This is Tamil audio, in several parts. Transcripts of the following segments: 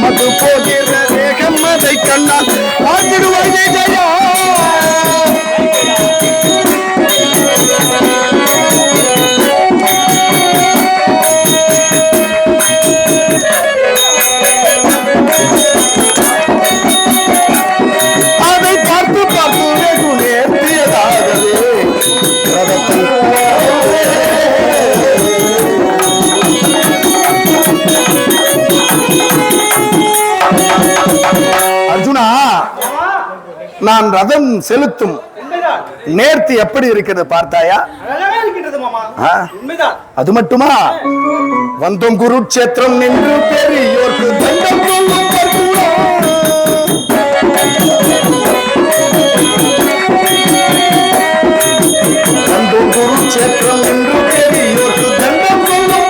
மது போகிற வேகம் அதை கண்ணால் பார்த்திடுவாய் ஜெயா. அதை பார்த்து பார்த்து வெகு நேர்த்தியதாகவே அர்ஜுனா, நான் ரதம் செலுத்தும் நேர்த்தி எப்படி இருக்கிறது பார்த்தாயா? அது மட்டுமா, வந்தோம் குருட்சேத்திரம் நின்று பெரியோர்க்கு தண்டம் சொல்லும் வந்தோம் குருட்சேத்திரம் நின்று பெரியோர்க்கு தண்டம் சொல்லும்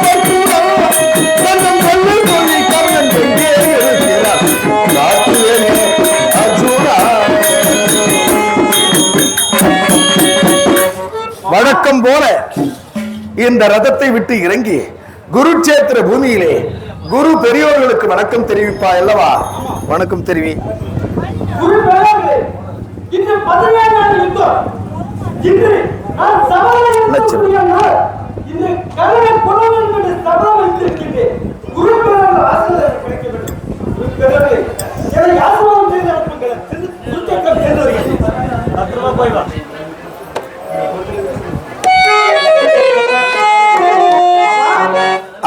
தண்டம் சொல்லும் சொல்லி கர்ணன் எங்கே இருக்கிறார் அர்ஜுனா. வழக்கம் போல இந்த ரதத்தை விட்டு இறங்கி குருட்சேத்திர பூமியிலே குரு பெரியோர்களுக்கு வணக்கம் தெரிவிப்பா அல்லவா? வணக்கம் தெரிவி.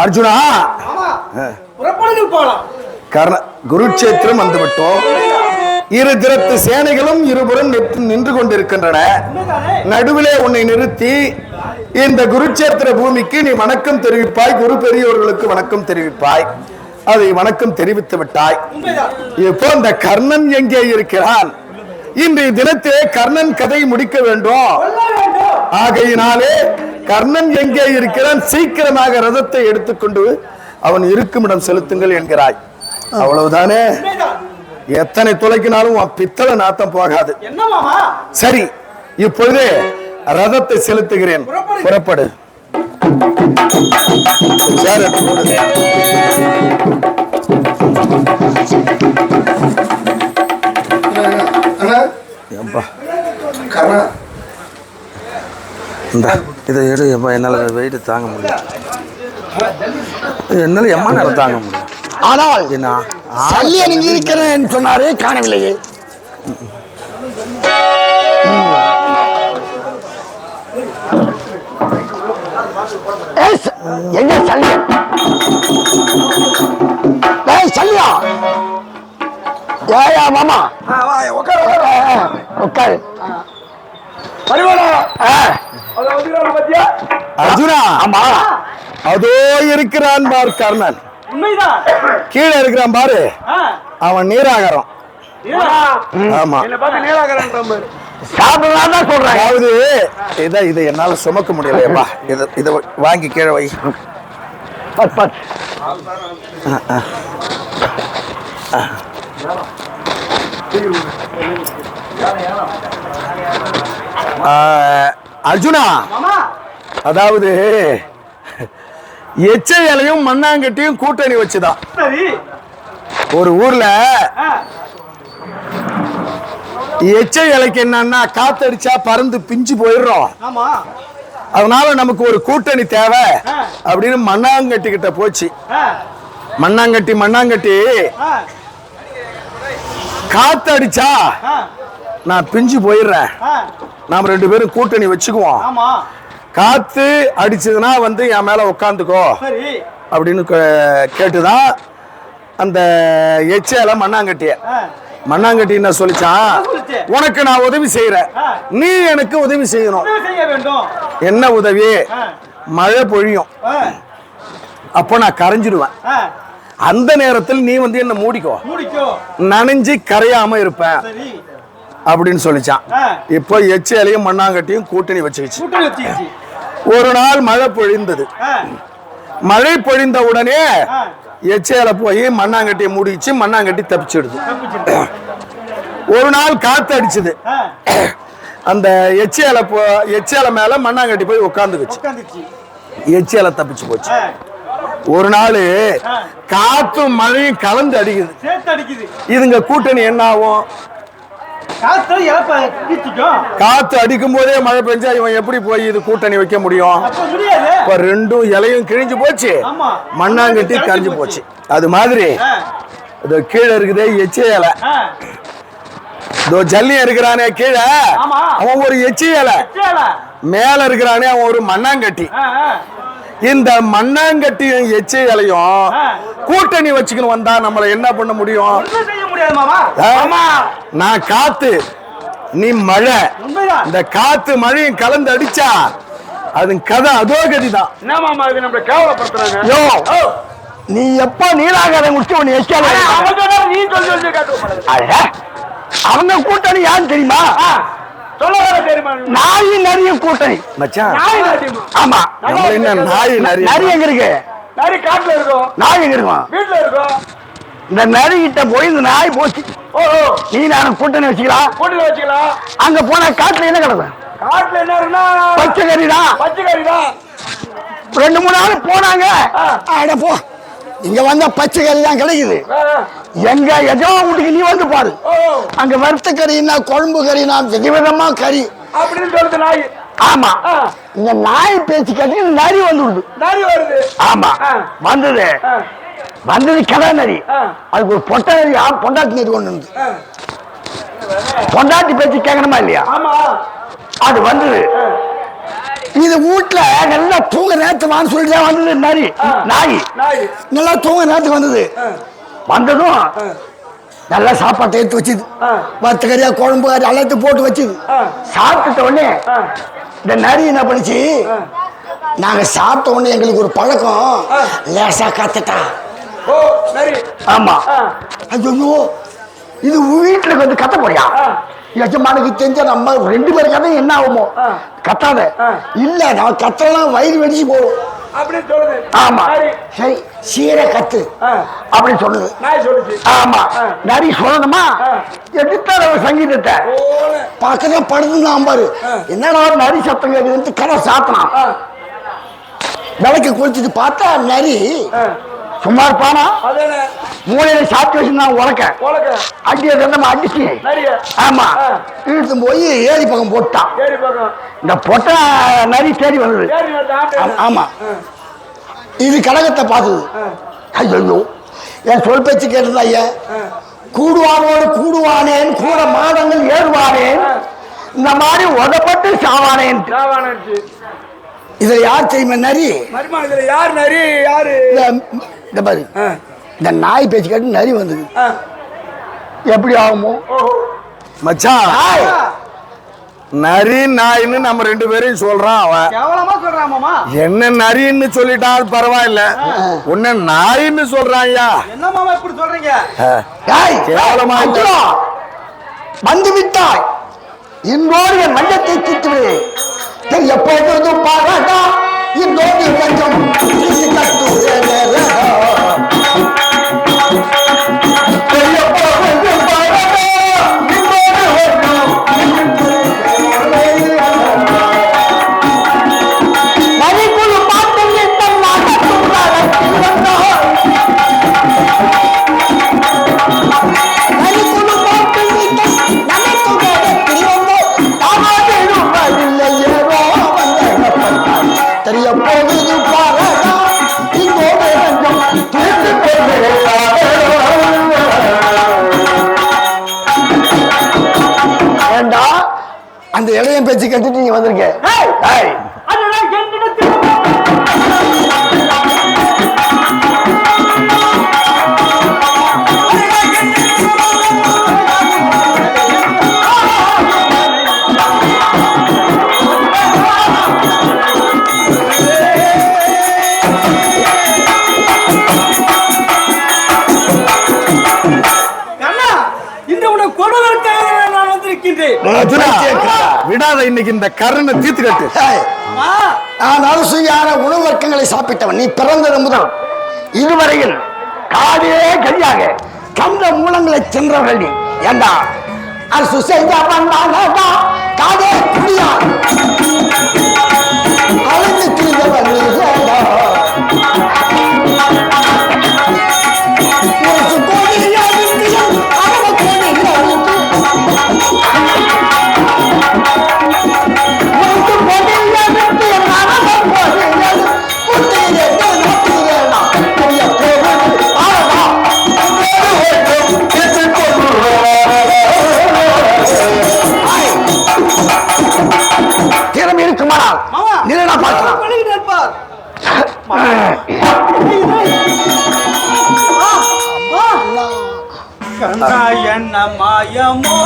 அர்ஜுனா, குருட்சேத்திரம் வந்துவிட்டோம். இரு திறத்து சேனைகளும் இருபுறம் நின்று கொண்டிருக்கின்றன. நடுவிலே உன்னை நிறுத்தி இந்த குருட்சேத்திர பூமிக்கு நீ வணக்கம் தெரிவிப்பாய், குரு பெரியோர்களுக்கு வணக்கம் தெரிவிப்பாய். அதை வணக்கம் தெரிவித்து விட்டாய். இப்போ இந்த கர்ணன் எங்கே இருக்கிறான்? இன்றைய தினத்திலே கர்ணன் கதை முடிக்க வேண்டும். ஆகையினாலே கர்ணன் எங்கே இருக்கிறான்? சீக்கிரமாக ரதத்தை எடுத்துக்கொண்டு அவன் இருக்கும் இடம் செலுத்துங்கள் என்கிறாய். அவ்வளவுதானே? எத்தனை துளைக்கினாலும் பித்தளை நாத்தம் போகாது. சரி, இப்பொழுது ரதத்தை செலுத்துகிறேன். புறப்படு. இதை எடு. என்னால் வெயிட் தாங்க முடியும். என்னால எம்மா நேரம் தாங்க முடியும். ஆனால் என்ன நீங்க இருக்கிறேன் சொன்னாரே, காணவில்லையே. எங்க சல்லியா? சல்லியா ஏயா மாமா, உட்காரு. அர்ஜுனா, ஆமா அதோ இருக்கிறான் பார் கர்ணன். கீழே இருக்கிறான் பாரு, அவன் நீராகரம். ஆமா, அதாவது இதை என்னால சுமக்க முடியலையப்பா. இதை வாங்கி கீழே வை. அர்ஜுனா, அதாவது எச்சை இலையும் மண்ணாங்கட்டியும் கூட்டணி வச்சுதான் ஒரு ஊர்ல எச்சை இலைக்கு என்னன்னா காத்தடிச்சா பறந்து பிஞ்சு போயிடுறோம், அதனால நமக்கு ஒரு கூட்டணி தேவை அப்படின்னு மண்ணாங்கட்டி கிட்ட போச்சு. மண்ணாங்கட்டி காத்தடிச்சா நான் பிஞ்சு போயிடுறேன், நாம 2 பேரும் கூட்டணி வச்சுக்குவோம், காத்து அடிச்சதுன்னா வந்து என் மேல உட்காந்துக்கோ அப்படின்னு கேட்டுதான் அந்த எச்சையில மண்ணாங்கட்டி என்ன சொல்லிச்சான், உனக்கு நான் உதவி செய்யறேன், நீ எனக்கு உதவி செய்யணும். என்ன உதவி? மழை பொழியும், அப்போ நான் கரைஞ்சிடுவேன், அந்த நேரத்தில் நீ வந்து என்ன மூடிக்கோ, நனைஞ்சு கரையாம இருப்பேன் அப்படின்னு சொல்லிச்சான். இப்போ எச்சையிலையும் மண்ணாங்கட்டியும் கூட்டணி வச்சுக்கிச்சு. ஒரு நாள் மழை பொழிந்தது. மழை பொழிந்த உடனே எச்சையில போய் மண்ணாங்கட்டியை மூடிச்சு, மண்ணாங்கட்டி தப்பிச்சிடுது. ஒரு நாள் காத்து அடிச்சுது, அந்த எச்சையில மேல மண்ணாங்கட்டி போய் உட்காந்துக்குச்சு, எச்சையில தப்பிச்சு போச்சு. ஒரு நாள் காத்தும் மழையும் கலந்து அடிக்குது, இதுங்க கூட்டணி என்ன ஆகும்? காத்து அடிக்கும் போதே மழை பெஞ்சா இவன் எப்படி போய் இது கூட்டணி வைக்க முடியும்? இப்ப 2 இலையும் கிழிஞ்சு போச்சு, மண்ணாங்கட்டி கரைஞ்சு போச்சு. அது மாதிரி இது கீழே இருக்குதே எச்சை இலை, ஜல்லியம் இருக்கிறானே கீழே அவன் ஒரு எச்சை இலை, மேல இருக்கிறானே அவன் ஒரு மண்ணாங்கட்டி. இந்த மண்ணாங்கட்டியும் எச்சை இலையும் கூட்டணி வச்சுக்கணும் வந்தா நம்மள என்ன பண்ண முடியும்? நான் காத்து, நீ மழை, இந்த காத்து மழையும் கலந்து அடிச்சா அது கதை அதோ கதிதான். நீ எப்ப நீராகாரம் முடிச்சு அவங்க கூட்டணி யாரு தெரியுமா? நாய் நிறைய கூட்டணி மச்சான். ஆமா, நாய் நிறைய எங்க இருக்கு? காட்டுல இருக்கும். நாய் எங்க இருக்கும்? வீட்டுல இருக்கும். இந்த நரி கிட்ட போய் இந்த நாய் போச்சு, நீ நானும் கூட்டணி வச்சுக்கலாம். அங்க போனா காட்டுல என்ன கிடக்கும்? காட்டுல என்ன இருக்குன்னா பச்சை கறிதான். 2-3 நாள் போனாங்க, அட போ, இங்க வந்தா பச்சை கறி தான் கிடைக்குது. எங்க எதோ வீட்டுக்கு நீ வந்து பாரு, அங்க வறுத்த கறினா குழம்பு கறினா விதவிதமா கறி அப்படின்னு சொல்லுது நாய். ஆமா, இந்த நாய் பேச்சு கட்டி நரி வந்து வருது. ஆமா, வந்தது கடை நரி. அதுக்கு ஒரு பொட்டை நரி, பொண்டாட்டி நரி ஒண்ணு இருந்து, பொண்டாட்டி பேச்சு கேட்கணுமா இல்லையா? அது வந்தது. இது வீட்டுல நல்லா தூங்க நேரத்துவான்னு சொல்லிட்டு வந்தது நரி. நாய் நல்லா தூங்க நேரத்துக்கு வந்ததும் நல்லா சாப்பாட்டை எடுத்து வச்சுது, வறுத்த கறியா குழம்பு கறி எல்லாத்தையும் போட்டு வச்சுது. சாப்பிட்ட உடனே இந்த நரி என்ன பண்ணிச்சு, நாங்க சாப்பிட்ட உடனே எங்களுக்கு ஒரு பழக்கம், லேசா கத்துட்டா. ஆமா, ஐயோ இது வீட்டுல வந்து கத்த போறியா? எஜமானுக்கு தெரிஞ்ச நம்ம 2 பேர் கதை என்ன ஆகுமோ? கத்தாத. இல்ல, நான் கத்தலாம் வயிறு வெடிச்சு போடும் அப்படின்னு சொல்லுது. ஆமா, சரி சீரை கத்து அப்படின்னு சொல்லுது. ஆமா, நரி சொல்லணுமா? எடுத்தார சங்கீதத்தை பக்கத்துல படுத்துதான் பாரு, என்னடா நரி சத்தம் கேக்குதுன்னு கதை சாத்தலாம். விளக்கு குளிச்சுட்டு பார்த்தா நரி சும்மா இருப்பானா? மூளையில சாப்பிட்டு வச்சிருந்தான் உலக்க அடிச்சு. ஆமா, இழுத்து போய் ஏரி பக்கம் போட்டான். இந்த பொட்ட நரி தேடி வந்தது. ஆமா, இது கடகத்தை பார்த்தது. ஐயோ, என் சொல் பேச்சு கேட்டதா? ஐயா, கூடுவானோடு கூடுவானேன், கூட மாதங்கள் ஏறுவானேன், இந்த மாதிரி உதப்பட்டு சாவானேன். இதுல யார் தெரியுமா நரி? யார் நரி? யாரு? இந்த பாரு, இந்த நாய் பேச்சு கேட்டு நரி வந்தது. எப்படி ஆகுமோ மச்சான்? நரி நாயின்னு நம்ம 2 பேரையும் சொல்றான். அவன் என்ன நரின்னு சொல்லிட்டான் பரவாயில்ல, உன்ன நாயின்னு சொல்றான். வந்து விட்டாய் இன்றோடு என் மஞ்சத்தை தீர்த்துவிடு. எப்போது பாராட்டா இன்றோடு கொஞ்சம் அந்த இடையம் பேச்சு கட்டிட்டு நீங்க வந்திருக்க. விடாத இன்னைக்கு இந்த கருணை தீர்த்து கட்டு. நான் அரிசியான உணவு வர்க்கங்களை சாப்பிட்டவன். நீ பிறந்தது முதல் இதுவரையில் காடே கதியாக கந்த மூலங்களை சென்றவர்கள் நீ. ஏண்டா அரசு செய்த காடே குடியா அழைந்து திரிந்தவன் திறமை இருக்குமானால் நிலையா பார்க்கலாம். என்ன மாயமோ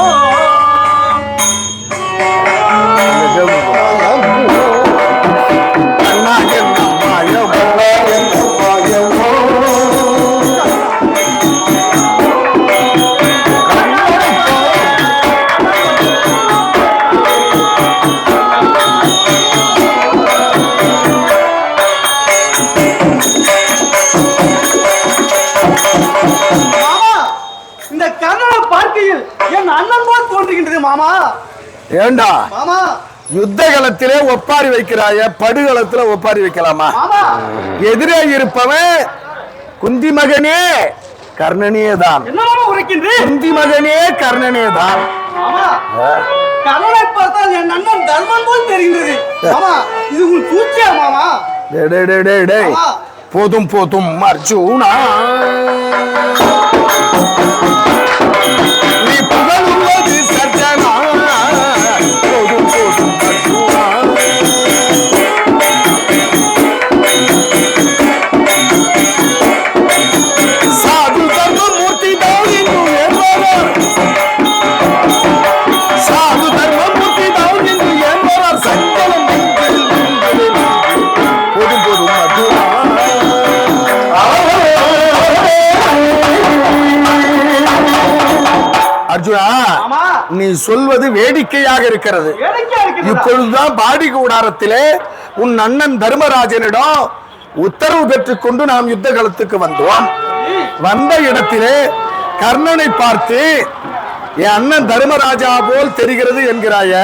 மாமா. ஏண்டா மாமா யுத்த களத்திலே ஒப்பாரி வைக்கிறாய, படுகளத்துல ஒப்பாரி வைக்கலாமா? எதிரே இருப்பவன் குந்தி மகனே கர்ணனே தான். குந்தி மகனே கர்ணனே தான். கர்ணனை பார்த்தால் என் அண்ணன் தர்மன் போல் தெரிகிறது. இது உங்கள் சூழ்ச்சியா மாமா? போதும் போதும் அர்ஜுனா, நீ புகழுவது சர்ஜனா. போதும் போதும் அர்ஜுனா, சாது தர்மமூர்த்தி தான் இன்னும் என்பவர், சாது தர்மமூர்த்தி தான் இன்னும் என்பவர் சங்கலம். போதும் போதும் அர்ஜுனா. அர்ஜுனா, நீ சொல்வது வேடிக்கையாக இருக்கிறது. இப்பொழுதுதான் பாடி கூடாரத்திலே உன் அண்ணன் தர்மராஜனிடம் உத்தரவு பெற்றுக் கொண்டு நாம் யுத்த களத்துக்கு வந்தோம். வந்த இடத்திலே கர்ணனை பார்த்து என் அண்ணன் தர்மராஜா போல் தெரிகிறது என்கிறாய.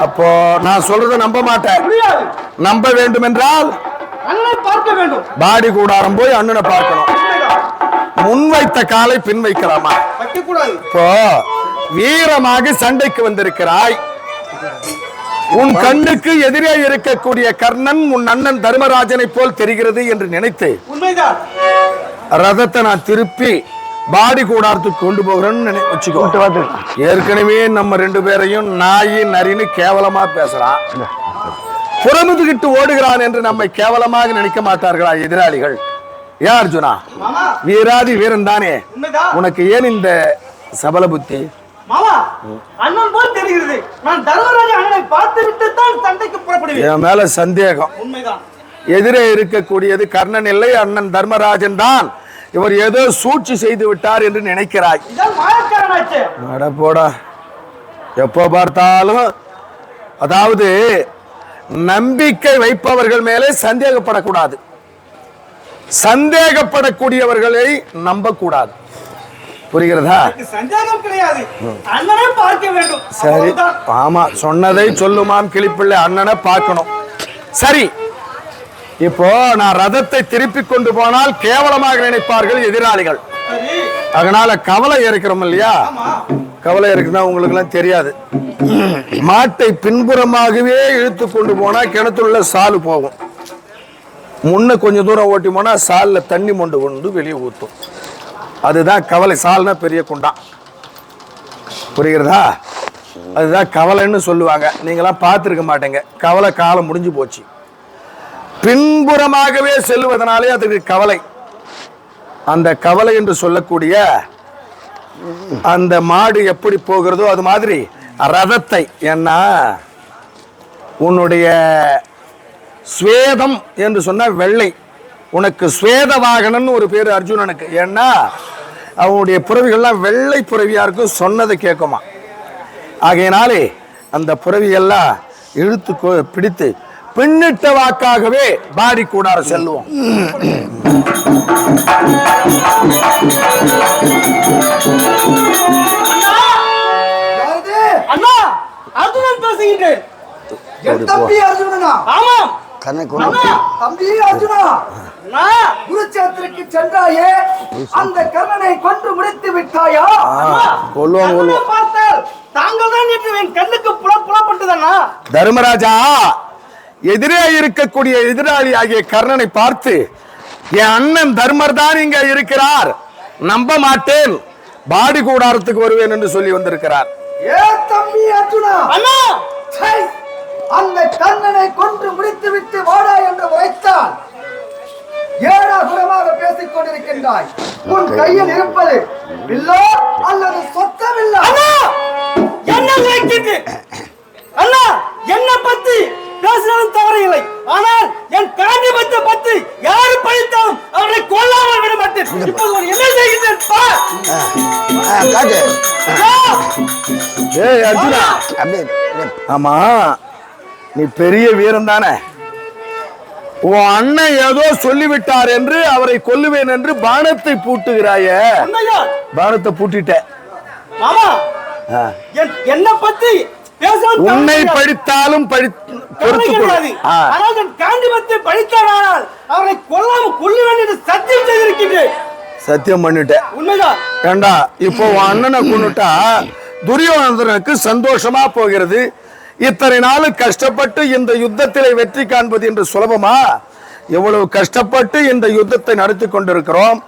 அப்போ நான் சொல்றதை நம்ப மாட்டேன். நம்ப வேண்டும் என்றால் பாடி கூடாரம் போய் அண்ணனை பார்க்கணும். முன்வைத்த காலை பின் வைக்கலாமா? இப்போ வீரமாக சண்டைக்கு வந்திருக்கிறாய். உன் கண்ணுக்கு எதிரே இருக்கக்கூடிய கர்ணன் உன் அண்ணன் தர்மராஜனை போல் தெரிகிறது என்று நினைத்து ரதத்தை நான் திருப்பி பாடி கூடாரத்துக்கு கொண்டு போகிறேன்னு வச்சுக்கோ. ஏற்கனவே நம்ம ரெண்டு பேரையும் நாயி நரின்னு கேவலமா பேசுறான். புறமுதுகிட்டு ஓடுகிறான் என்று நம்மை கேவலமாக நினைக்க மாட்டார்களா எதிராளிகள்? ஏன் அர்ஜுனா, வீராதி வீரன் தானே, உனக்கு ஏன் இந்த சபல புத்தி? என் மேல சந்தேகம். எதிரே இருக்கக்கூடியது கர்ணன் இல்லை, அண்ணன் தர்மராஜன் தான். இவர் ஏதோ சூழ்ச்சி செய்து விட்டார் என்று நினைக்கிறாய். போடா, எப்போ பார்த்தாலும் அதாவது நம்பிக்கை வைப்பவர்கள் மேலே சந்தேகப்படக்கூடாது, சந்தேகப்படக்கூடியவர்களை நம்பக்கூடாது. புரிகிறதா? சந்தேகம் கிடையாது, அண்ணனை பார்க்க வேண்டும். சரி, ஆமா, சொன்னதை சொல்லுமாம் கிளிப்பிள்ளை, அண்ணனை பார்க்கணும். சரி, இப்போ நான் ரதத்தை திருப்பி கொண்டு போனால் கேவலமாக நினைப்பார்கள் எதிராளிகள். அதனால கவலை இருக்கிறோம் இல்லையா? கவலை இருக்குன்னா உங்களுக்கு எல்லாம் தெரியாது. மாட்டை பின்புறமாகவே இழுத்து கொண்டு போனா கிணத்துள்ள சாலு போகும். முன்ன கொஞ்சம் தூரம் ஓட்டி போனா சால்ல தண்ணி மொண்டு கொண்டு வெளியே ஊத்தும். அதுதான் கவலை. சால்னா பெரிய குண்டா, புரிகிறதா? அதுதான் கவலைன்னு சொல்லுவாங்க. நீங்களாம் பார்த்துருக்க மாட்டேங்க. கவலை காலம் முடிஞ்சு போச்சு. பின்புறமாகவே செல்வதனாலே அதுக்கு கவலை. அந்த கவலை என்று சொல்லக்கூடிய அந்த மாடு எப்படி போகிறதோ அது மாதிரி ரதத்தை, ஏன்னா உன்னுடைய ஸ்வேதம் என்று சொன்ன வெள்ளை, உனக்கு ஸ்வேத வாகனன்னு ஒரு பேர் அர்ஜுனனுக்கு. ஏன்னா அவனுடைய புறவிகள்லாம் வெள்ளை புறவியா இருக்கும், சொன்னதை கேட்குமா. ஆகையினாலே அந்த புறவியெல்லாம் இழுத்து பிடித்து பின்னிட்ட வாக்காகவே பாடி கூடார செல்லுவோம். அண்ணா, அர்ஜுனன் பேசுகின்றேன். என் தம்பி அர்ஜுனனா? ஆமாம். தம்பி அர்ஜுனா, குருச்சேத்திரக்கு சென்றாயே, அந்த கர்ணனை கொன்று முடித்து விட்டாயா? பார்த்தால் தாங்கள் தான் என்று என் கண்ணுக்கு புலப்பட்டதண்ணா. தர்மராஜா, எதிரே இருக்கக்கூடிய எதிராளி ஆகிய கர்ணனை பார்த்து, என் அண்ணன் தர்மர் தான் இங்க இருக்கிறார், நம்ப மாட்டேன், பாடி கூடாரத்துக்கு வருவேன் என்று சொல்லி வந்திருக்கிறார். ஏ தம்பி அர்ஜுனா, அண்ணா, அந்த கர்ணனை கொன்று முடித்து விட்டு வாடா என்று உரைத்தால் ஏடாகுடமாக பேசிக் கொண்டிருக்கின்றாய். உன் கையில் இருப்பது வில்லோ அல்லது சொத்தமில்லை? அண்ணா, என்ன நினைக்கிட்டு? அண்ணா, என்ன பத்தி பேசினாலும் தவறில்லை. ஆனால் என் காண்டிபத்தை பத்தி யாரு படித்தாலும் அவரை கொல்லாமல் விட மாட்டேன். இப்போது என்ன செய்கிறேன்? ஏய் அர்ஜுனா, ஆமா நீ பெரிய வீரன் தானே. உன் அண்ணன் ஏதோ சொல்லிவிட்டார் என்று அவரை கொல்லுவேன் என்று பானத்தை பூட்டுகிறாய. பானத்தை பூட்டிட்ட. மாமா, என்ன பத்தி உன்னை படித்தாலும் அவரை கொல்லாமல் கொல்லுவேன் என்று சத்தியம் செய்திருக்கின்றேன். சத்தியம் பண்ணிட்டேன். உண்மைதான். ஏண்டா, இப்போ உன் அண்ணனை கொண்டுட்டா துரியோதனனுக்கு சந்தோஷமா போகிறது. இத்தனை நாள் கஷ்டப்பட்டு இந்த யுத்தத்திலே வெற்றி காண்பது என்று சுலபமா? எவ்வளவு கஷ்டப்பட்டு இந்த யுத்தத்தை நடத்தி கொண்டிருக்கிறோம்.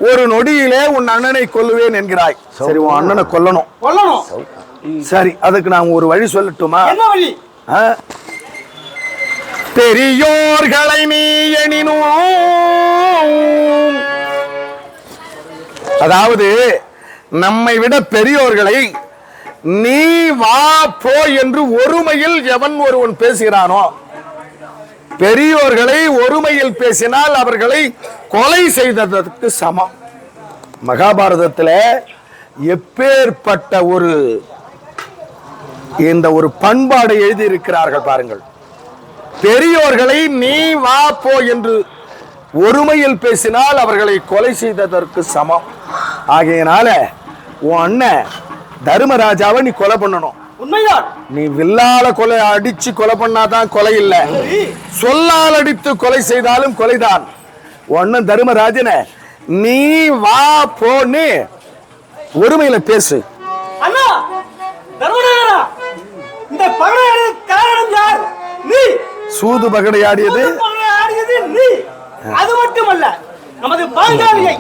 ஒரு நொடியிலே உன் அண்ணனை கொல்லுவேன் என்கிறாய். சரி, உன் அண்ணனை கொல்லணும். சரி, அதுக்கு நான் ஒரு வழி சொல்லட்டுமா? என்ன வழி? பெரியோர்களை நீ எனினும், அதாவது நம்மை விட பெரியோர்களை நீ வா போ என்று ஒருமையில் எவன் ஒருவன் பேசுகிறானோ, பெரியோர்களை ஒருமையில் பேசினால் அவர்களை கொலை செய்ததற்கு சமம். மகாபாரதத்தில் எப்பேற்பட்ட இந்த ஒரு பண்பாடு எழுதி இருக்கிறார்கள் பாருங்கள். பெரியோர்களை நீ வா போ என்று ஒருமையில் பேசினால் அவர்களை கொலை செய்ததற்கு சமம். ஆகையினால உன் அண்ணன் தர்மராஜாவை நீ கொலை பண்ணணும். உண்மைதான். நீ வில்லால கொலை அடிச்சு கொலை பண்ணாதான் கொலை இல்ல, சொல்லால் அடித்து கொலை செய்தாலும் கொலைதான். உன் அண்ணன் தர்மராஜனை நீ வா போன்னு ஒருமையில பேசு. அண்ணா, தர்மராஜா, இந்த பகடையாடிய காரணம் யார்? நீ. சூது பகடையாடியது நீ. அது மட்டுமல்ல, நமது பாஞ்சாலியை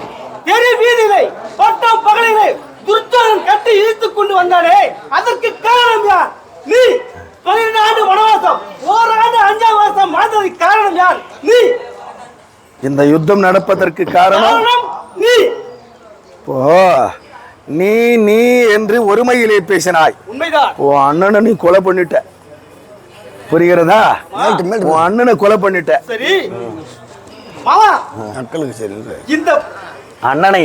தெரு வீதியிலே பட்டம் பகலிலே துர்யோதனன் கட்டி இழுத்துக் கொண்டு வந்தானே, அதற்கு காரணம் யார்? நீ. 12 ஆண்டு வனவாசம், ஓராண்டு 5ஆம் மாசம் வாழ்ந்ததற்கு காரணம் யார்? நீ. இந்த யுத்தம் நடப்பதற்கு காரணம் நீ. நீ நீ என்று ஒருமையிலே பேசினாய். உண்மைதான். உன் அண்ணனை நீ கொலை பண்ணிட்ட, புரிகிறதா? உன் அண்ணனை கொலை பண்ணிட்ட. சரி மாமா, மக்களுக்கு சரி. இந்த அண்ணனை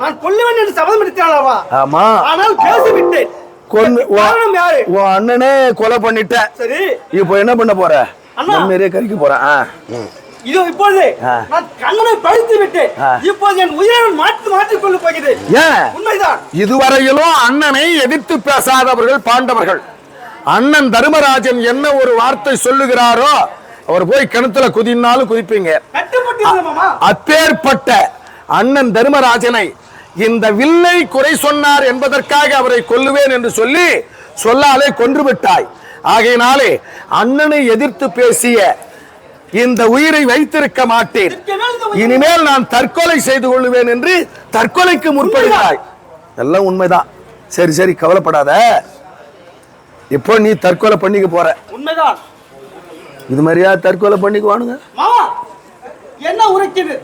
நான் கொல்லுவேன் என்று சபதம் எடுத்தாளவா? ஆமா. ஆனால் பேசிவிட்டேன். காரணம் யாரு? உன் அண்ணனே கொலை பண்ணிட்ட. சரி, இப்போ என்ன பண்ண போற? அண்ணா, நிறைய கறிக்க போறேன். இதோ இப்போது நான் கண்ணனை பழித்து விட்டேன். இப்போது என் உயிரை மாற்றிக் கொள்ள போகிறேன். ஏன்? உண்மைதான். இதுவரையிலும் அண்ணனை எதிர்த்து பேசாதவர்கள் பாண்டவர்கள். அண்ணன் தர்மராஜன் என்ன ஒரு வார்த்தை சொல்லுகிறாரோ அவர் போய் கிணத்துல குதினாலும் குதிப்பீங்க. அப்பேற்பட்ட அண்ணன் தர்மராஜனை இந்த வில்லை குறை சொன்னார் என்பதற்காக அவரை கொல்லுவேன் என்று சொல்லி சொல்லாலே கொன்று விட்டாய். ஆகையினாலே அண்ணனை எதிர்த்து பேசிய இந்த உயிரை வைத்திருக்க மாட்டேன், இனிமேல் நான் தற்கொலை செய்து கொள்ளுவேன் என்று தற்கொலைக்கு முற்படுகிறாய். எல்லாம் உண்மைதான். சரி சரி, கவலைப்படாத. இப்போ நீ தற்கொலை பண்ணிக்க போற. உண்மைதான். இது மாதிரியா தற்கொலை பண்ணிக்குவானுங்க? மாமா என்ன உரைக்குது?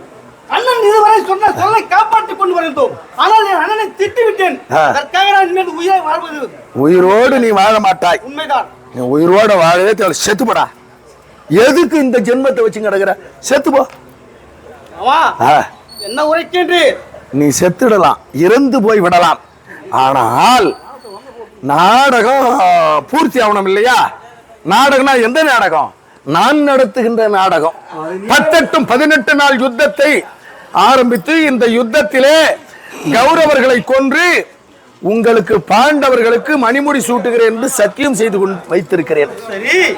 அண்ணன் இதுவரை சொன்ன சொல்லை காப்பாற்றிக் கொண்டு வந்தோம். ஆனால் என் அண்ணனை திட்டி விட்டேன். அதற்காக நான் இனிமேல் உயிரை வாழ்வது. உயிரோடு நீ வாழ மாட்டாய். உண்மைதான். நீ உயிரோட வாழவே தேவை. செத்துப்படா. எதுக்கு இந்த ஜென்மத்தை வச்சு கிடக்குற? செத்து போ. என்ன உரைக்கின்ற? நீ செத்துடலாம், இறந்து போய் விடலாம். ஆனால் நாடகம் பூர்த்தி ஆகணும் இல்லையா? நாடகம்னா எந்த நாடகம்? நான் நடத்துகின்ற நாடகம். 18 நாள் யுத்தத்தை ஆரம்பித்து இந்த யுத்தத்திலே கௌரவர்களை கொன்று உங்களுக்கு பாண்டவர்களுக்கு மணிமுடி சூட்டுகிறேன் என்று சத்தியம் செய்து வைத்திருக்கிறேன்.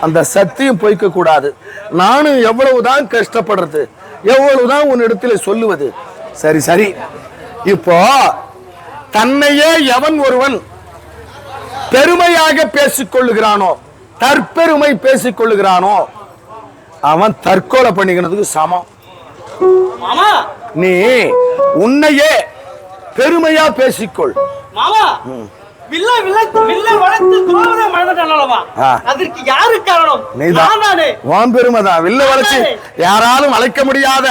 அந்த சத்தியம் பொய்க்க கூடாது. நானும் எவ்வளவுதான் கஷ்டப்படுறது, எவ்வளவுதான் உன்னிடத்தில் சொல்லுவது. சரி சரி, இப்போ தன்னையே எவன் ஒருவன் பெருமையாக பேசிக் கொள்ளுகிறானோ, தற்பெருமை பேசிக் கொள்ளுகிறானோ, அவன் தற்கொலை பண்ணிக்கிறதுக்கு சமம். நீ உன்னையே பெருமையா பேசிக்கொள். மாமா வில்லை வளைத்து துரோகத்தை மறந்துட்டானல்லவா? அதற்கு யாரு காரணம்? நானே. உன் பெருமைதான். வில்லை வளைச்சு யாராலும் வளைக்க முடியாத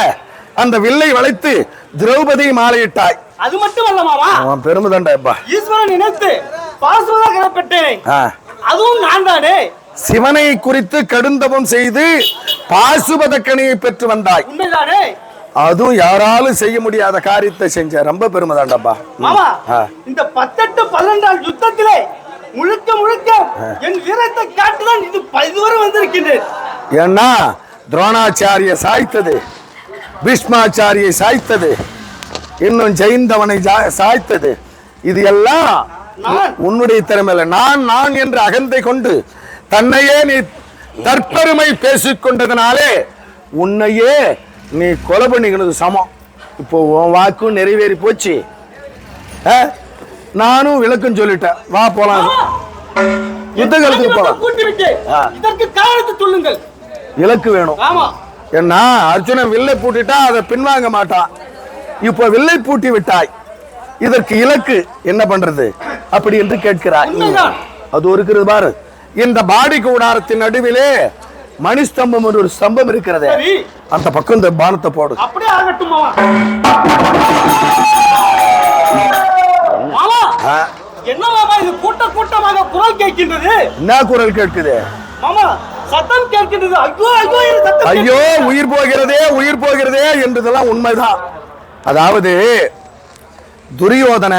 அந்த வில்லை வளைத்து திரௌபதி மாலையிட்டாய். அது மட்டும் அல்ல மாமா, உன் பெருமை தான்டா. ஈஸ்வரன் நினைத்து பாசுவதா கிளப்பட்டேன். அதுவும் நான் தானே. சிவனை குறித்து கடுந்தபம் செய்து பாசுபத கனியை பெற்று வந்தாய். உண்மைதானே? அதுவும் யாராலும் செய்ய முடியாத காரியத்தை செஞ்ச. ரொம்ப பெருமை தான்டாப்பா. மாமா இந்த 18 யுத்தத்திலே முழுக்க என் வீரத்தை காட்டுதான் இதுவரை வந்திருக்கின்றேன். ஏன்னா துரோணாச்சாரிய சாய்த்தது, பீஷ்மாச்சாரியை சாய்த்தது, இன்னும் ஜெயந்தவனை சாய்த்தது. இது எல்லாம் உன்னுடைய திறமையில. நான் என்று அகந்தை கொண்டு தன்னையே நீ தற்பெருமை பேசிக் கொண்டதுனாலே உன்னையே நீ கொலை பண்ணிக்கிறது சமம். இப்போ உன் வாக்கும் நிறைவேறி போச்சு. நானும் விளக்கம் சொல்லிட்டேன். வா போலாம், யுத்த காலத்துக்கு போலாம். இதற்கு காரணத்தை சொல்லுங்கள். இலக்கு வேணும். என்ன அர்ஜுனன் வில்லை பூட்டிட்டா அதை பின்வாங்க மாட்டான். இப்போ வில்லை பூட்டி விட்டாய், இதற்கு இலக்கு என்ன பண்றது அப்படி என்று கேட்கிறாய். அது இருக்கிறது பாரு. இந்த பாடி கூடாரத்தின் நடுவிலே மணிஸ்தம்பம் ஒரு ஸ்தம்பம் இருக்கிறது. அந்த பக்கம் இந்த பானத்தை போடு. அப்படியே ஆகட்டும் மாமா. மாமா என்ன மாமா இது கூட்டமாக குரல் கேட்கின்றது? என்ன குரல் கேட்குது மாமா? சத்தம் கேட்கின்றது. ஐயோ ஐயோ சத்தம். ஐயோ உயிர் போகிறதே என்றதெல்லாம் உண்மைதான். அதாவது துரியோதன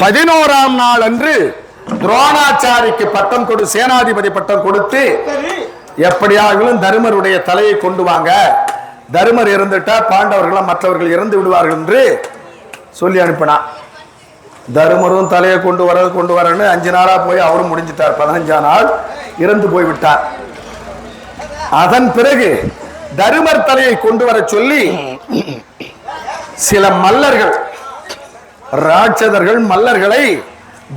11ஆம் நாள் அன்று துரோணாச்சாரிக்கு பட்டம் கொடு, சேனாதிபதி பட்டம் கொடுத்து எப்படியாகிலும் தருமருடைய தலையை கொண்டு வாங்க, தருமர் இறந்துட்டா பாண்டவர்கள் மற்றவர்கள் இறந்து விடுவார்கள் என்று சொல்லி அனுப்பினான். தருமரும் தலையை கொண்டு வரன்னு 5 நாளா போய் அவரும் முடிஞ்சிட்டார். 15ஆம் நாள் இறந்து போய்விட்டார். அதன் பிறகு தருமர் தலையை கொண்டு வர சொல்லி சில மல்லர்கள், ராட்சதர்கள் மல்லர்களை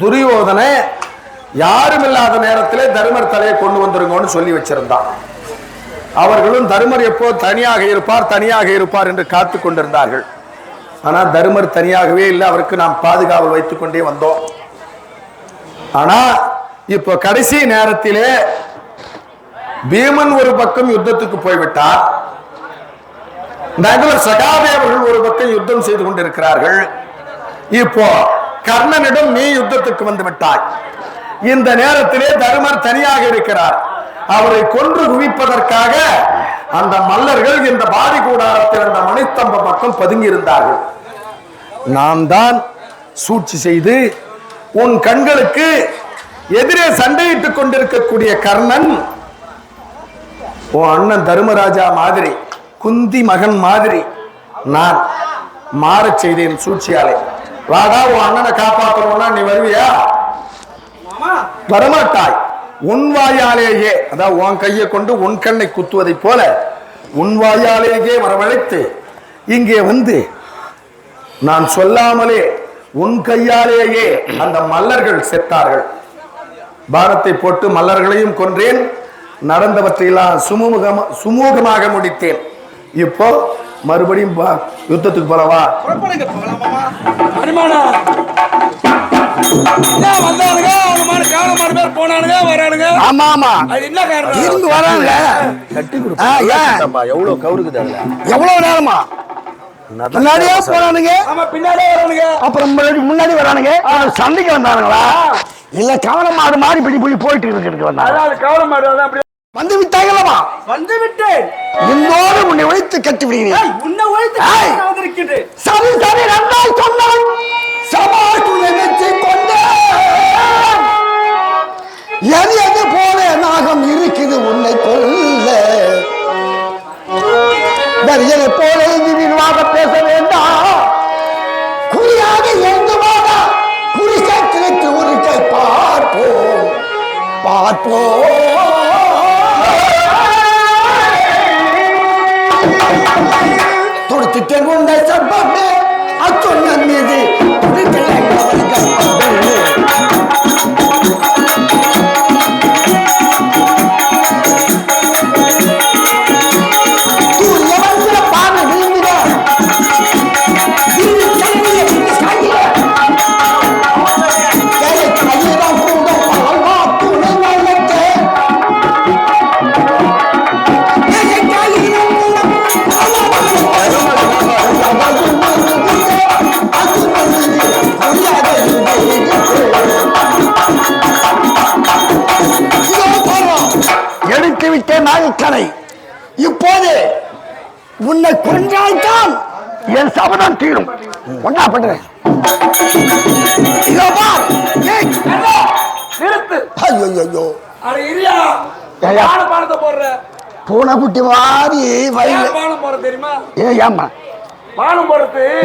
துரியோதன யாரும் இல்லாத நேரத்திலே தருமர் தலையை கொண்டு வந்துருங்கன்னு சொல்லி வச்சிருந்தான். அவர்களும் தருமர் எப்போ தனியாக இருப்பார் என்று காத்து கொண்டிருந்தார்கள். ஆனா தருமர் தனியாகவே இல்லை, அவருக்கு நாம் பாதுகாவல் வைத்துக் கொண்டே வந்தோம். ஆனா இப்போ கடைசி நேரத்திலே பீமன் ஒரு பக்கம் யுத்தத்துக்கு போய்விட்டார், நகுலர் சகாதேவர்கள் ஒரு பக்கம் யுத்தம் செய்து கொண்டிருக்கிறார்கள். இப்போ கர்ணனிடம் நீ யுத்தத்துக்கு வந்து விட்டாய். இந்த நேரத்திலே தருமர் தனியாக இருக்கிறார். அவரை கொன்று குவிப்பதற்காக அந்த மல்லர்கள் இந்த பாடி கூடாரத்தில் அந்த மணிஸ்தம்ப பக்கம் பதுங்கி இருந்தார்கள். நாம் தான் சூழ்ச்சி செய்து உன் கண்களுக்கு எதிரே சண்டையிட்டுக் கொண்டிருக்கக்கூடிய கர்ணன் உன் அண்ணன் தர்மராஜா மாதிரி, குந்தி மகன் மாதிரி நான் மாறச் செய்தேன் சூழ்ச்சியாலே. வாடா உன் அண்ணனை காப்பாற்றணும்னா நீ வருவியா? வரமாட்டாய். உன் வாயாலேயே, அதாவது உன் கையை கொண்டு உன் கண்ணை குத்துவதை போல உன் வாயாலேயே வரவழைத்து இங்கே வந்து நான் சொல்லாமலே உன் கையாலேயே அந்த மல்லர்கள் செத்தார்கள். பாரத்தை போட்டு மல்லர்களையும் கொன்றேன், நடந்தவற்றையெல்லாம் சுமூகமாக முடித்தேன். இப்போ மறுபடியும் யுத்தத்துக்கு போலவா? ஆமா ஆமா இருந்து வரானுங்க. எவ்வளவு கவுருக்குது, எவ்வளவு நேரமா முன்னாடியே போறானுங்க, அப்புறம் முன்னாடி வரானுங்க. சண்டைக்கு வந்தானுங்களா இல்ல கவலை மாடு மாறி பிடி போயிட்டு இருக்கிறதுக்கு வந்தாங்க. வந்து விட்டாங்களா? வந்து விட்டேன். இன்னோடு உன்னை ஒழித்து கட்டி விடுகிறேன். உன்னை ஒழித்து சரி சரி நன்றாய் சொன்னான். சமாக்குள்ளே வச்சு கொண்டேன். எது போல நாகம் இருக்குது உன்னை கொல்ல. வரியனை போல விரிவாக பேச வேண்டாம். குறியாக எழுந்துவாக குறிசத்திற்கு ஒரு கை பார்ப்போம் பார்ப்போம். தொடுத்துட்டேன் உன்னை சம்பமே அச்சொன்னன் மீது பானை விழுந்துட எடுத்து விட்டேன் நாயக்கனை. இப்போது உன்னை கொன்றால்தான் என் சபதம் தீரும். ஒன்னா பண்றேன். பூனைக்குட்டி மாதிரி ஏமா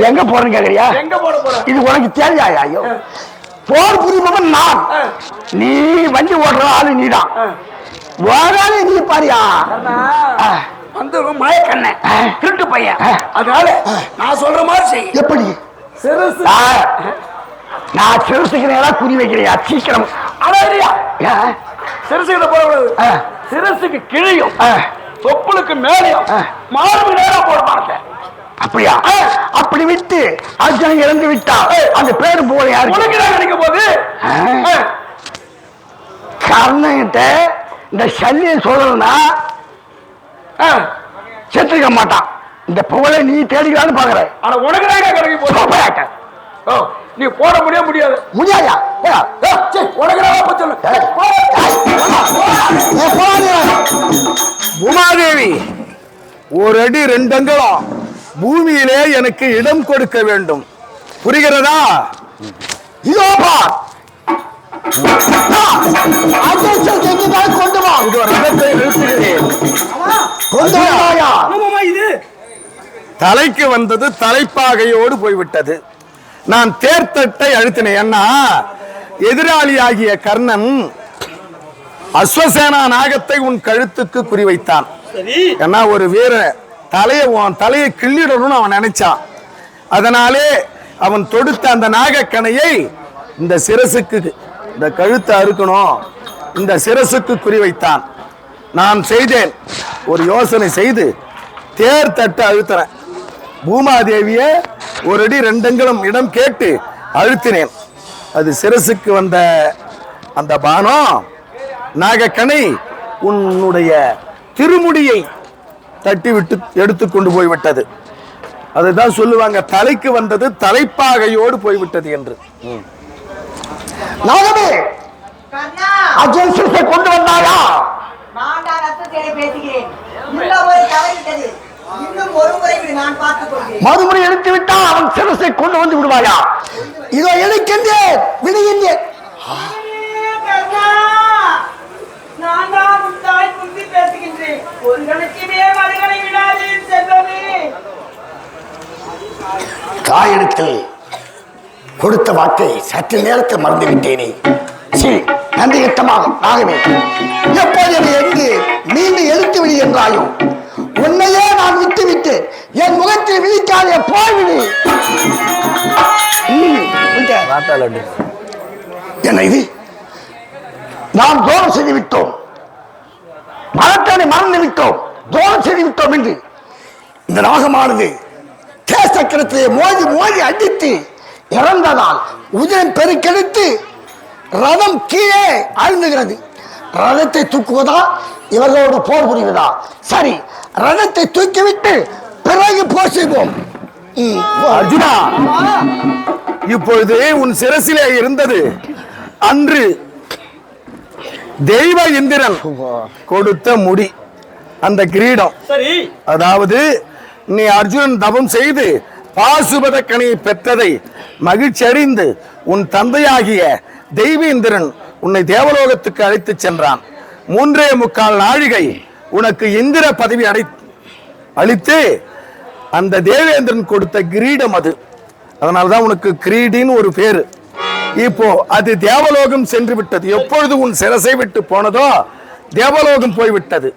எங்க போறேன்னு கேக்குறியா? இது உனக்கு தேவையா? ஐயோ போர் புரிபவன் நான், நீ வண்டி ஓடுற ஆளு நீதான். ஓடாது நீ பாரியா வந்து மயக்கண்ண திருட்டு பையன். அதனால நான் சொல்ற மாதிரி செய். எப்படி நான் சிறுசுக்கு குறி வைக்கிறியா? சீக்கிரம் சிறுசுகிட்ட போடக்கூடாது. சிறுசுக்கு கிழியும் தொப்புளுக்கு மேலையும் மார்பு நேரம் போட மாட்டேன். அப்படியா? அப்படி விட்டு அர்ஜுனன் இறந்து விட்டா அந்த பேரு போல யாரு கிடைக்க போது? கர்ணகிட்ட இந்த சல்லியை சொல்லணும்னா செத்துக்க மாட்டான். இந்த புகழை நீ தேடிக்கலான்னு பாக்குற. ஆனா உனக்கு தான் கிடைக்க போது. நீ போட முடியாது. முடியாதா? உமாதேவி, ஒரு அடி 2 அங்குலம் பூமியிலே எனக்கு இடம் கொடுக்க வேண்டும். புரிகிறதா? இதோ பார். கொண்டு வா. இது ரதத்தை நிறுத்துகிறேன். தலைக்கு வந்தது தலைப்பாகையோடு போய்விட்டது. நான் தேர்தட்டை அழுத்தினேன். என்ன எதிராளியாகிய கர்ணன் அஸ்வசேனா நாகத்தை உன் கழுத்துக்கு குறிவைத்தான். ஏன்னா ஒரு வீர தலையை கிள்ளிடணும்னு அவன் நினைச்சான். அதனாலே அவன் தொடுத்த அந்த நாகக்கணையை இந்த சிரசுக்கு, இந்த கழுத்தை அறுக்கணும், இந்த சிரசுக்கு குறிவைத்தான். நான் செய்தேன், ஒரு யோசனை செய்து தேர் தட்ட அழுத்தினேன். பூமாதேவிய ஒரு அடி 2 அங்குலம் இடம் கேட்டு அழுத்தினேன். அது சிரசுக்கு வந்த அந்த பானம் நாகக்கணை உன்னுடைய திருமுடியை தட்டி விட்டு எடுத்துக்கொண்டு போய்விட்டது. அதுதான் சொல்லுவாங்க, தலைக்கு வந்தது தலைப்பாகையோடு போய்விட்டது என்று. நாகமே அர்ஜுன் சிரசை கொண்டு வந்தாயா? நான் தான் ரத்தத்தை பேசுகிறேன். உள்ள ஒரு தவறிட்டது. இன்னும் ஒரு முறை நான் பார்த்துக் கொள்கிறேன். மறுமுறை எடுத்து விட்டால் அவன் சிரசை கொண்டு வந்து விடுவாயா? இதோ எடுக்கின்றேன், விடுகின்றேன். நான் தான் உன் தாய் குந்தி பேசுகின்றேன். ஒரு கணக்கிலே மறுகளை விடாதே செல்வமே. தாயிடத்தில் கொடுத்த வாக்கை சற்று நேரத்தில் மறந்து விட்டேனே. சரி, நன்றி கட்டமாக ஆகவே எப்போது என்னை எங்கு மீண்டும் எழுத்து விடு என்றாயோ உன்னையே நான் விட்டு என் முகத்தில் விழிக்காதே போய்விடு. என்ன இது? நாம் தோரம் செய்து விட்டோம். மரத்தனை மறந்து விட்டோம், துரோகம் செய்து விட்டோம் என்று இந்த நாகமானது தேசக்கரத்திலே மோதி மோதி அடித்து இறந்ததால் உதயம் பெருக்கெடுத்து ரதம் கீழே ஆழ்ந்துகிறது. ரதத்தை தூக்குவதா இவர்களோடு போர் புரிவதா? சரி, ரதத்தை தூக்கிவிட்டு பிறகு போர் செய்வோம். அர்ஜுனா, இப்பொழுது உன் சிரசிலே இருந்தது அன்று தெய்வ இந்திரன் கொடுத்த முடி, அந்த கிரீடம். சரி, அதாவது நீ அர்ஜுனன் தவம் செய்து பாசுபத கனியை பெற்றதை மகிழ்ச்சி அடைந்து உன் தந்தையாகிய தெய்வேந்திரன் உன்னை தேவலோகத்துக்கு அழைத்து சென்றான். 3.25 நாழிகை உனக்கு இந்திர பதவி அளித்து அந்த தேவேந்திரன் கொடுத்த கிரீடம் அது. அதனால்தான் உனக்கு கிரீடின்னு ஒரு பேரு. இப்போ அது தேவலோகம் சென்று விட்டது. எப்பொழுது உன் சிரசை விட்டு போனதோ தேவலோகம் போய்விட்டது.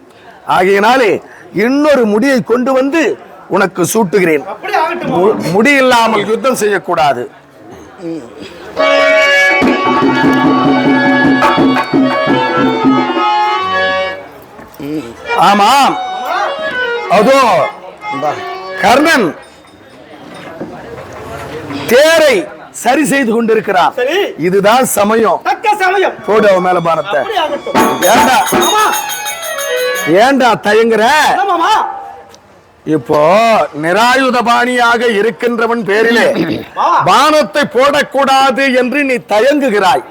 ஆகையினாலே இன்னொரு முடியை கொண்டு வந்து உனக்கு சூட்டுகிறேன். முடி இல்லாமல் யுத்தம் செய்யக்கூடாது. ஆமாம், அதோ கர்ணன் தேரை சரி செய்து கொண்டிருக்கிறான். இதுதான் சமயம். போடு அவன் மேல பானத்தை. ஏண்டா தயங்குற? இப்போ நிராயுத பாணியாக இருக்கின்றவன் பேரிலே பானத்தை போடக்கூடாது என்று நீ தயங்குகிறாய்.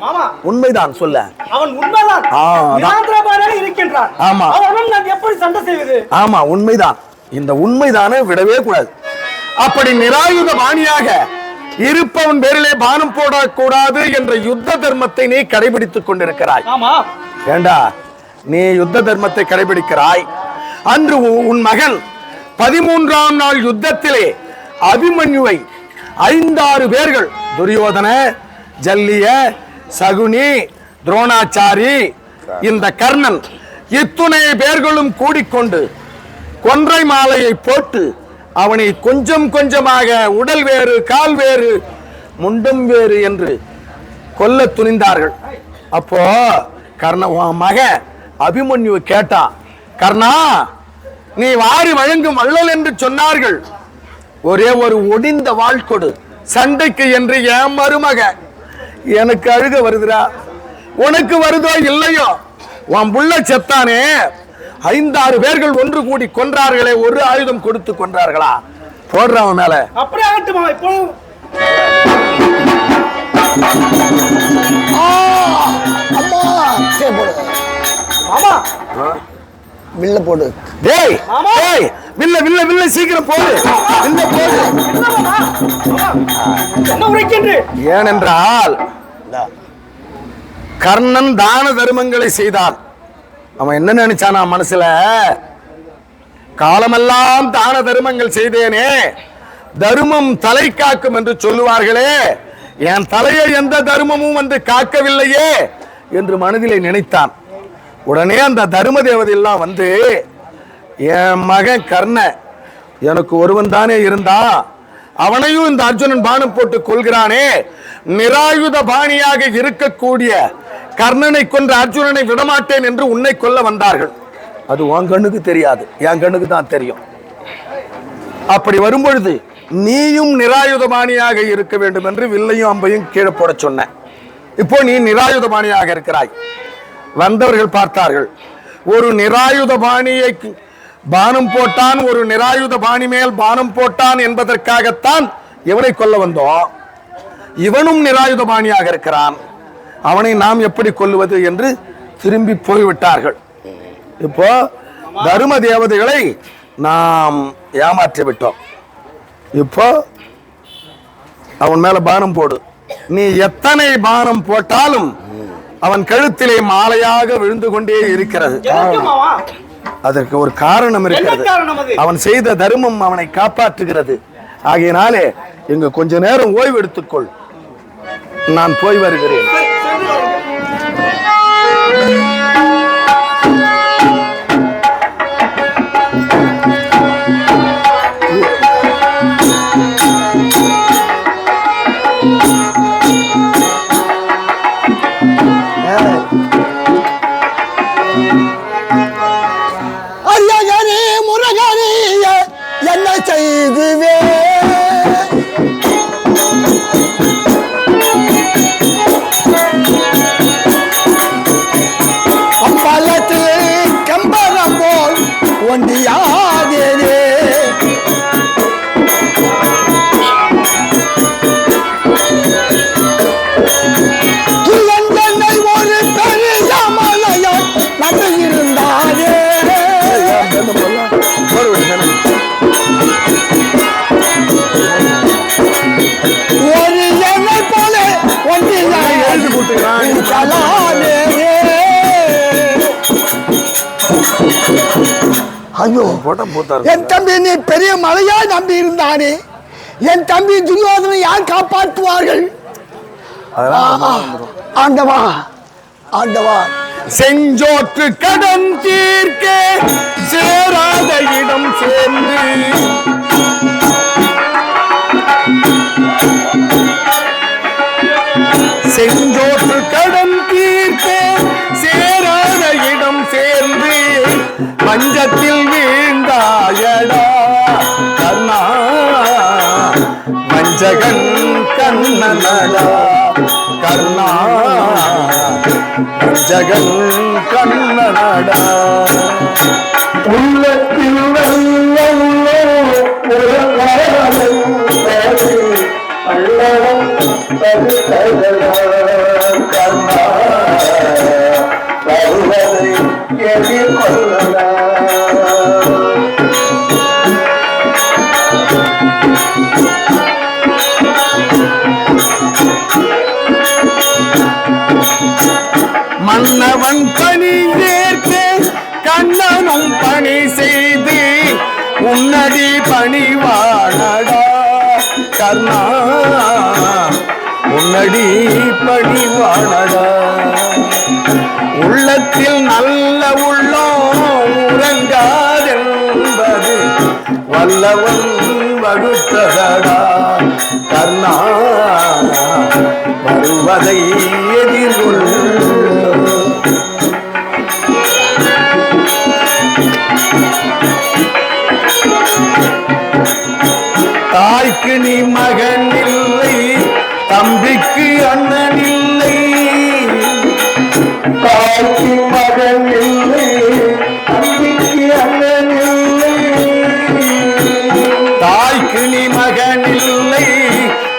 உண்மைதான், சொல்ல. அவன் உண்மைதான் இருக்கின்றான். ஆமா, நான் எப்படி சண்டை செய்வது? ஆமா, உண்மைதான். இந்த உண்மைதானே விடவே கூடாது. அப்படி நிராயுத பாணியாக இருப்பவன் பேரிலே பானம் போடக்கூடாது என்ற யுத்த தர்மத்தை நீ கடைபிடித்துக் கொண்டிருக்கிறாய். ஏண்டா, நீ யுத்த தர்மத்தை கடைபிடிக்கிறாய். அன்று உன் மகன் 13ஆம் நாள் யுத்தத்திலே அபிமன்யுவை 5-6 பேர்கள், துரியோதன, ஜல்லிய, சகுனி, துரோணாச்சாரி, இந்த கர்ணன், இத்துணை பேர்களும் கூடிக்கொண்டு கொன்றை மாலையை போட்டு அவனை கொஞ்சம் கொஞ்சமாக உடல் வேறு, கால் வேறு, முண்டம் வேறு என்று கொல்ல துணிந்தார்கள். அப்போ கர்ண மக அபிமன்யுவை கேட்டான், கர்ணா, நீ வாரி வழங்கும் வள்ளல் என்று சொன்னார்கள். ஒரே ஒரு ஒடிந்த வாழ் கொடு சண்டைக்கு என்று என் மருமக. எனக்கு அழுக வருதுரா. உனக்கு வருதோ இல்லையோ, உன் புள்ள செத்தானே, 5-6 பேர்கள் ஒன்று கூடி கொன்றார்களே, ஒரு ஆயுதம் கொடுத்து கொன்றார்களா? போடுறவன் மேல. அப்படியே ஆகட்டுமா? இப்போ ஆமா, வில்ல போடு. டேய் டேய், வில்ல வில்ல வில்ல சீக்கிரம் போடு. வில்ல போடு. என்ன உரைக்கின்ற? ஏனென்றால் கர்ணன் தான தர்மங்களை செய்தான். அவன் என்ன நினைச்சானா மனசுல, காலமெல்லாம் தான தர்மங்கள் செய்தேனே, தர்மம் தலை காக்கும் என்று சொல்லுவார்களே, என் தலையை எந்த தர்மமும் வந்து காக்கவில்லையே என்று மனதிலே நினைத்தான். உடனே அந்த தர்ம தேவதை எல்லாம் வந்து, என் மகன் கர்ண எனக்கு ஒருவன் தானே இருந்தா, அவனையும் இந்த அர்ஜுனன் பானம் போட்டு கொள்கிறானே, நிராயுத பாணியாக இருக்கக்கூடிய கர்ணனை கொன்ற அர்ஜுனனை விடமாட்டேன் என்று உன்னை கொல்ல வந்தார்கள். அது உன் கண்ணுக்கு தெரியாது, என் கண்ணுக்கு தான் தெரியும். அப்படி வரும்பொழுது நீயும் நிராயுத பாணியாக இருக்க வேண்டும் என்று வில்லையும் அம்பையும் கீழே போட சொன்ன. இப்போ நீ நிராயுத பாணியாக இருக்கிறாய். வந்தவர்கள் பார்த்தார்கள், ஒரு நிராயுத பாணியை பானம் போட்டான், ஒரு நிராயுத பாணி மேல் பானம் போட்டான் என்பதற்காகத்தான் இவனை கொல்ல வந்தோம். இவனும் நிராயுத பாணியாக இருக்கிறான், அவனை நாம் எப்படி கொல்லுவது என்று திரும்பி போய்விட்டார்கள். இப்போ தர்ம தேவதைகளை நாம் ஏமாற்றி விட்டோம். இப்போ அவன் மேல பானம் போடு. நீ எத்தனை பானம் போட்டாலும் அவன் கழுத்திலே மாலையாக விழுந்து கொண்டே இருக்கிறது. அதற்கு ஒரு காரணம் இருக்கிறது. அவன் செய்த தர்மம் அவனை காப்பாற்றுகிறது. ஆகையினாலே இங்கு கொஞ்ச நேரம் ஓய்வு எடுத்துக்கொள், நான் போய் வருகிறேன். என் தம்பி நீ பெரிய மலையா நம்பி இருந்தானே, என் தம்பி துரியோதனை யார் காப்பாற்றுவார்கள்? ஆண்டவா ஆண்டவா, செஞ்சோற்று கடன் தீர்க்க சேராத இடம் சேர்ந்து செஞ்சோற்று கடன் தீர்க்க சேராத இடம் சேர்ந்து பஞ்சத்தில் வீழ்ந்தாயடா கர்ணா, வஞ்சகன் கண்ணனடா கர்ணா, வஞ்சகன் கண்ணனடா. உள்ளத்தில் நல்ல கர்ணா, வருவதை எதிர்கொள்ளடா. மன்னவன் பணி ஏற்க கண்ணனும் பணி செய்து உன்னதி பணிவானடா கர்ணா, உன்னடி பணிவானடா. உள்ளத்தில் நல்ல உள்ளம் உறங்காதென்பது வல்லவன் வகுத்ததடா கர்ணா, வருவதை எதிர்கொள்ள. தாய்க்கு நீ மகன் இல்லை, தம்பிக்கு அண்ணன் இல்லை. தாய்க்கு மகன் இல்லை, தம்பிக்கு அண்ணன் இல்லை. தாய்க்கு நீ மகன் இல்லை,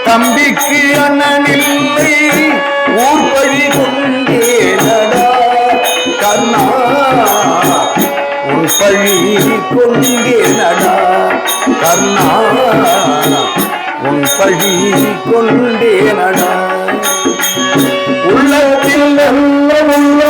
தம்பிக்கு அண்ணன் இல்லை. ஊர்பழி கொண்டேனடா கர்ணா, உன் பழி கொண்டேனடா கர்ணா, உன் பழி கொண்டேனடா. உள்ளத்தில் நல்ல உள்ள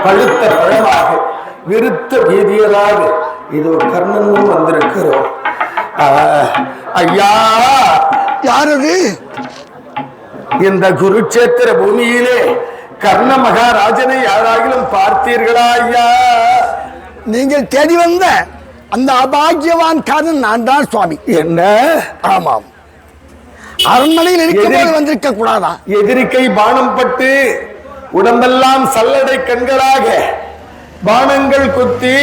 பழுத்த பழமாக விருத்த வீதியலாக இதோ கர்ணனும் வந்திருக்கிறோம். ஐயா, யாரது? இந்த குருட்சேத்திர பூமியிலே கர்ண மகாராஜனை யாராகிலும் பார்த்தீர்களா ஐயா? நீங்கள் தேடி வந்த அந்த அபாகியவான் காரன் நான் தான் சுவாமி. என்ன? ஆமாம், அரண்மனையில் இருக்கும்போது வந்திருக்க கூடாதா? எதிரிக்கை பானம் பட்டு உடம்பெல்லாம் சல்லடை கண்களாக பானங்கள் குத்தி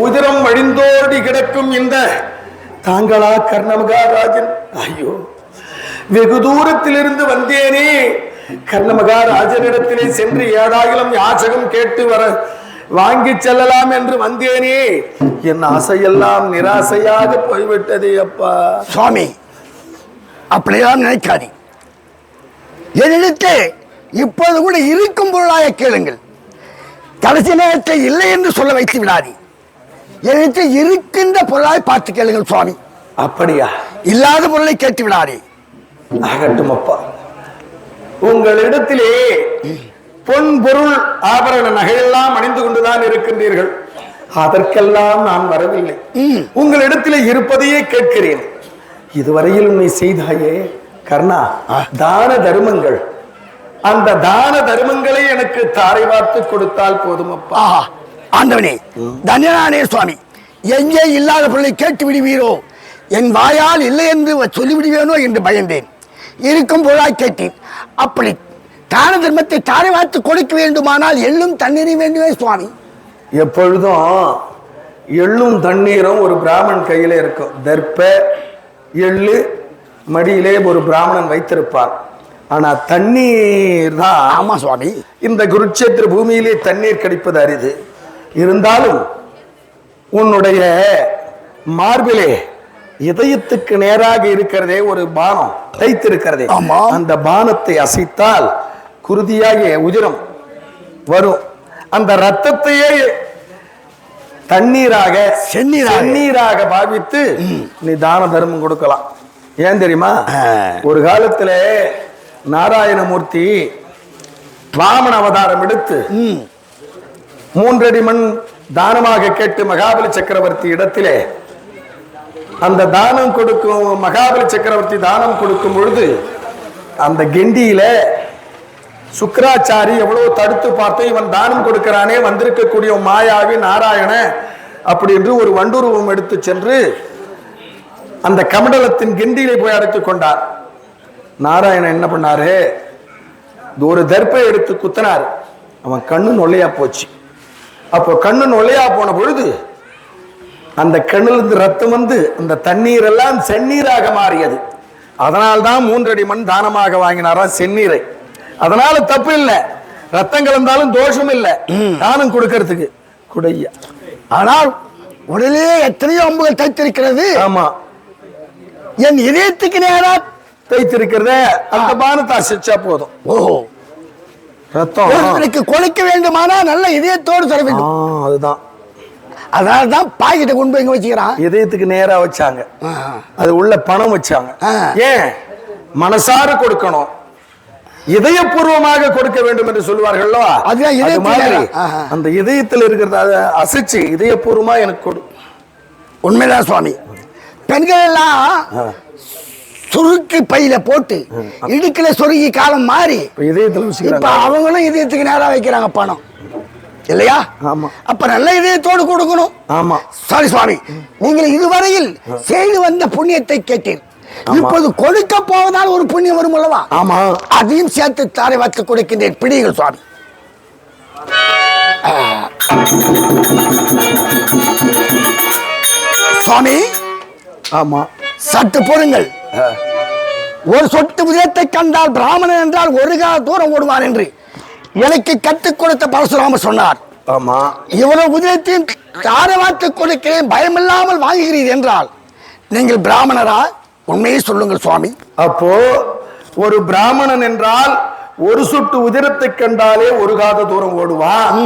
உதிரம் வழிந்தோடி கிடக்கும் இந்த தாங்களா கர்ண மகாராஜன்? ஐயோ, வெகு தூரத்திலிருந்து வந்தேனே, கர்ண மகாராஜனிடத்திலே சென்று ஏதாகிலும் யாசகம் கேட்டு வர வாங்கி செல்லலாம் என்று வந்தேனே, என் ஆசையெல்லாம் நிராசையாக போய்விட்டதே அப்பா. சுவாமி, அப்படியெல்லாம் நினைக்காதே. என்னிடத்தே இப்போது கூட இருக்கும் பொருளாக கேளுங்கள். கடைசி நேரத்தில் இல்லை என்று சொல்ல வைத்து விடாதே. என்னிடத்தை இருக்கின்ற பொருளாய் பார்த்து கேளுங்கள் சுவாமி. அப்படியா? இல்லாத பொருளை கேட்டு விடாதே. ஆகட்டும் அப்பா, உங்களிடத்திலே பொன் பொருள் ஆபரண நகையெல்லாம் அணிந்து கொண்டுதான் இருக்கின்றீர்கள். அதற்கெல்லாம் நான் வரவில்லை. உங்களிடத்திலே இருப்பதையே கேட்கிறேன். இதுவரையில் உன்னை செய்தாயே கர்ணா தான தர்மங்கள், அந்த தான தர்மங்களை எனக்கு தாரை வார்த்து கொடுத்தால் போதும் அப்பா. ஆண்டவனே, தன்யனானே சுவாமி, எங்கே இல்லாத பொருளை கேட்டு விடுவீரோ, என் வாயால் இல்லை என்று சொல்லிவிடுவேனோ என்று பயந்தேன். இருக்கும் பொருளாய் கேட்டேன். அப்படி தான தர்மத்தை தாரை வார்த்து கொடுக்க வேண்டுமானால் எள்ளும் தண்ணீரும் வேண்டுமே சுவாமி. எப்பொழுதும் எள்ளும் தண்ணீரும் ஒரு பிராமணன் கையில இருக்கும். தர்ப்ப எள்ளு மடியிலே ஒரு பிராமணன் வைத்திருப்பார். ஆனா தண்ணீர் தான். ஆமா சுவாமி, இந்த குருட்சேத்திர பூமியிலே தண்ணீர் கிடைப்பது அரிது. இருந்தாலும் உன்னுடைய மார்பிலே இதயத்துக்கு நேராக இருக்கிறதே ஒரு பானம் தைத்திருக்கிறதே, அந்த பானத்தை அசைத்தால் குருதியாகிய உதிரம் வரும். அந்த ரத்தத்தையே தண்ணீராக செந்நீராக. செந்நீராக பாவித்து நீ தான தர்மம் கொடுக்கலாம். ஏன் தெரியுமா? ஒரு காலத்துல நாராயணமூர்த்தி வாமன அவதாரம் எடுத்து 3 அடி மண் தானமாக கேட்டு மகாபலி சக்கரவர்த்தி இடத்திலே அந்த தானம் கொடுக்கும் மகாபலி சக்கரவர்த்தி தானம் கொடுக்கும் பொழுது அந்த கெண்டியில சுக்கராச்சாரி எவ்வளவு தடுத்து பார்த்து இவன் தானம் கொடுக்கிறானே, வந்திருக்கக்கூடிய மாயாவி நாராயண அப்படி என்று ஒரு வண்டுருவம் எடுத்து சென்று அந்த கமண்டலத்தின் கெண்டியிலே போய் அடைத்துக் கொண்டார். நாராயணன் என்ன பண்ணாரு, ஒரு தர்ப்பை எடுத்து குத்தினார். அவன் கண்ணு நொல்லையா போச்சு. அப்போ கண்ணு நொல்லையா போன பொழுது அந்த கண்ணிலிருந்து ரத்தம் வந்து அந்த தண்ணீர் எல்லாம் செந்நீராக மாறியது. அதனால்தான் 3 அடி மண் தானமாக வாங்கினாராம் செந்நீரை. அதனால தப்பு இல்லை, ரத்தம் கலந்தாலும் தோஷம் இல்லை தானம் கொடுக்கறதுக்கு குடையா. ஆனால் உடனே எத்தனையோ அம்புகள் தைத்திருக்கிறது. ஆமா, என் இதயத்துக்கு நேரா தைத்திருக்கிறத அந்த பானத்தை அசைச்சா போதும். ஓஹோ, ரத்தம் ஒருத்தனுக்கு கொலைக்க வேண்டுமானா நல்ல இதயத்தோடு தர வேண்டும். அதுதான், அதனாலதான் பாக்கெட்டை கொண்டு போய் எங்க வச்சுக்கிறான். இதயத்துக்கு நேரா வச்சாங்க, அது உள்ள பணம் வச்சாங்க. ஏன் மனசார கொடுக்கணும், இதயபூர்வமாக கொடுக்க வேண்டும் என்று சொல்லுவார்கள். அது மாதிரி அந்த இதயத்தில் இருக்கிறத அதை அசைச்சு இதயபூர்வமா எனக்கு கொடு. உண்மைதான் சுவாமி. பெண்கள் எல்லாம் சுருக்கி பையில போட்டு இடுக்கல சொருகி காலம் மாறி இதயத்தில் இப்ப அவங்களும் இதயத்துக்கு நேரா வைக்கிறாங்க பணம் இல்லையா? ஆமா. அப்ப நல்ல இதயத்தோடு கொடுக்கணும். ஆமா. சாரி சுவாமி, நீங்கள் இதுவரையில் செய்து வந்த புண்ணியத்தை கேட்டீர். இப்போது கொடுக்க போவதால் ஒரு புண்ணியம் வரும் அல்லவா? ஆமா, அதையும் சேர்த்து தாரை வாத்து கொடுக்கின்றேன். பிடிகள் சுவாமி. சுவாமி, ஆமா, சற்று பொறுங்கள். ஒரு சொட்டு உதயத்தை கண்டால் பிராமணன் என்றால் ஒரு கால தூரம் ஓடுவார் என்று எனக்கு கற்றுக் கொடுத்த பரசுராமர் சொன்னார். ஆமா, இவ்வளவு உதயத்தையும் தாரை வாத்து கொடுக்கிறேன், பயமில்லாமல் வாங்குகிறீர் என்றால் நீங்கள் பிராமணரா? உண்மையை சொல்லுங்கள் சுவாமி. அப்போ ஒரு பிராமணன் என்றால் ஒரு சொட்டு உதிரத்தை கண்டாலே ஒரு காத தூரம் ஓடுவான்.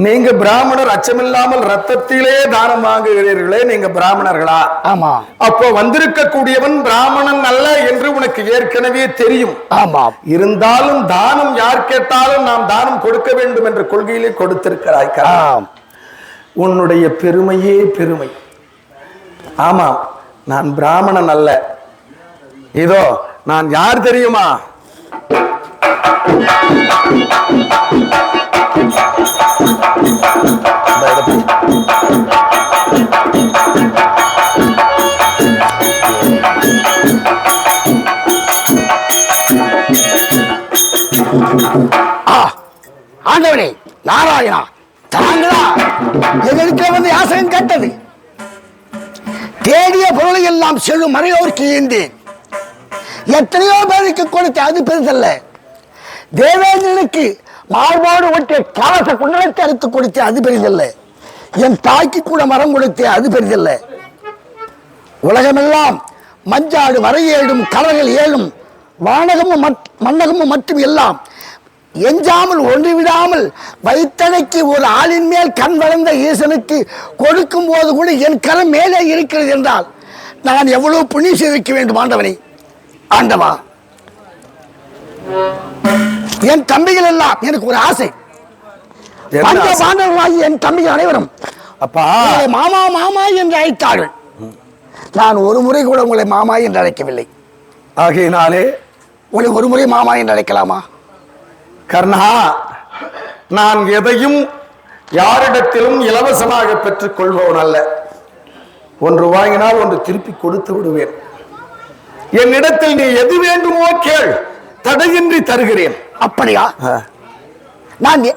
நீங்க பிராமணர், அச்சமில்லாமல் ரத்தத்திலே தானம் வாங்குகிறீர்களே, நீங்க பிராமணர்களா? ஆமா. அப்போ வந்திருக்கக்கூடியவன் பிராமணன் அல்ல என்று உனக்கு ஏற்கனவே தெரியும். ஆமா. இருந்தாலும் தானம் யார் கேட்டாலும் நாம் தானம் கொடுக்க வேண்டும் என்ற கொள்கையிலே கொடுத்திருக்கிறாய். உன்னுடைய பெருமையே பெருமை. ஆமாம், நான் பிராமணன் அல்ல. இதோ நான் யார் தெரியுமா? ஆண்டவனே நாராயணா, தாங்களா எங்களுக்கு வந்து யாசகம் கேட்டது? தேடிய பொருளை எல்லாம் செல்லும் மறையோருக்கு ஈந்தேன். எத்தனையோ பேருக்கு கொடுத்த, அது பெருசல்ல. தேவேந்திரனுக்கு மார்போடு ஒட்டிய கவச குண்டலத்தை அறுத்து கொடுத்த, அது பெரிதல்ல. என் தாய்க்கு கூட மரம் கொடுத்த, அது பெரிதல்ல. உலகமெல்லாம் மஞ்சாடு வரையேடும் கடல்கள் ஏழும் வானகமும் மன்னகமும் மட்டும் எல்லாம் எஞ்சாமல் ஒன்று விடாமல் வைத்தடைக்கு ஒரு ஆளின் மேல் கண் வளர்ந்த ஈசனுக்கு கொடுக்கும் போது கூட என் கரம் மேலே இருக்கிறது என்றால் நான் எவ்வளவு புண்ணியம் செய்திருக்க வேண்டும் ஆண்டவனை. ஆண்டவா, என் தம்பிகள் எல்லாம் எனக்கு ஒரு ஆசை. பஞ்ச பாண்டவர்களாகி என் தம்பிகள் அனைவரும் அப்பா மாமா மாமா என்று அழைத்தார்கள். நான் ஒரு முறை கூட உங்களை மாமா என்று அழைக்கவில்லை. ஆகையினாலே உங்களை ஒரு முறை மாமா என்று அழைக்கலாமா? கர்ணா, நான் எதையும் யாரிடத்திலும் இலவசமாக பெற்றுக் கொள்பவன் அல்ல. ஒன்று வாங்கினால் ஒன்று திருப்பி கொடுத்து விடுவேன். என்னிடத்தில் நீ எது வேண்டுமோ கேள், தடையின்றி தருகிறேன். அப்படியா? நான்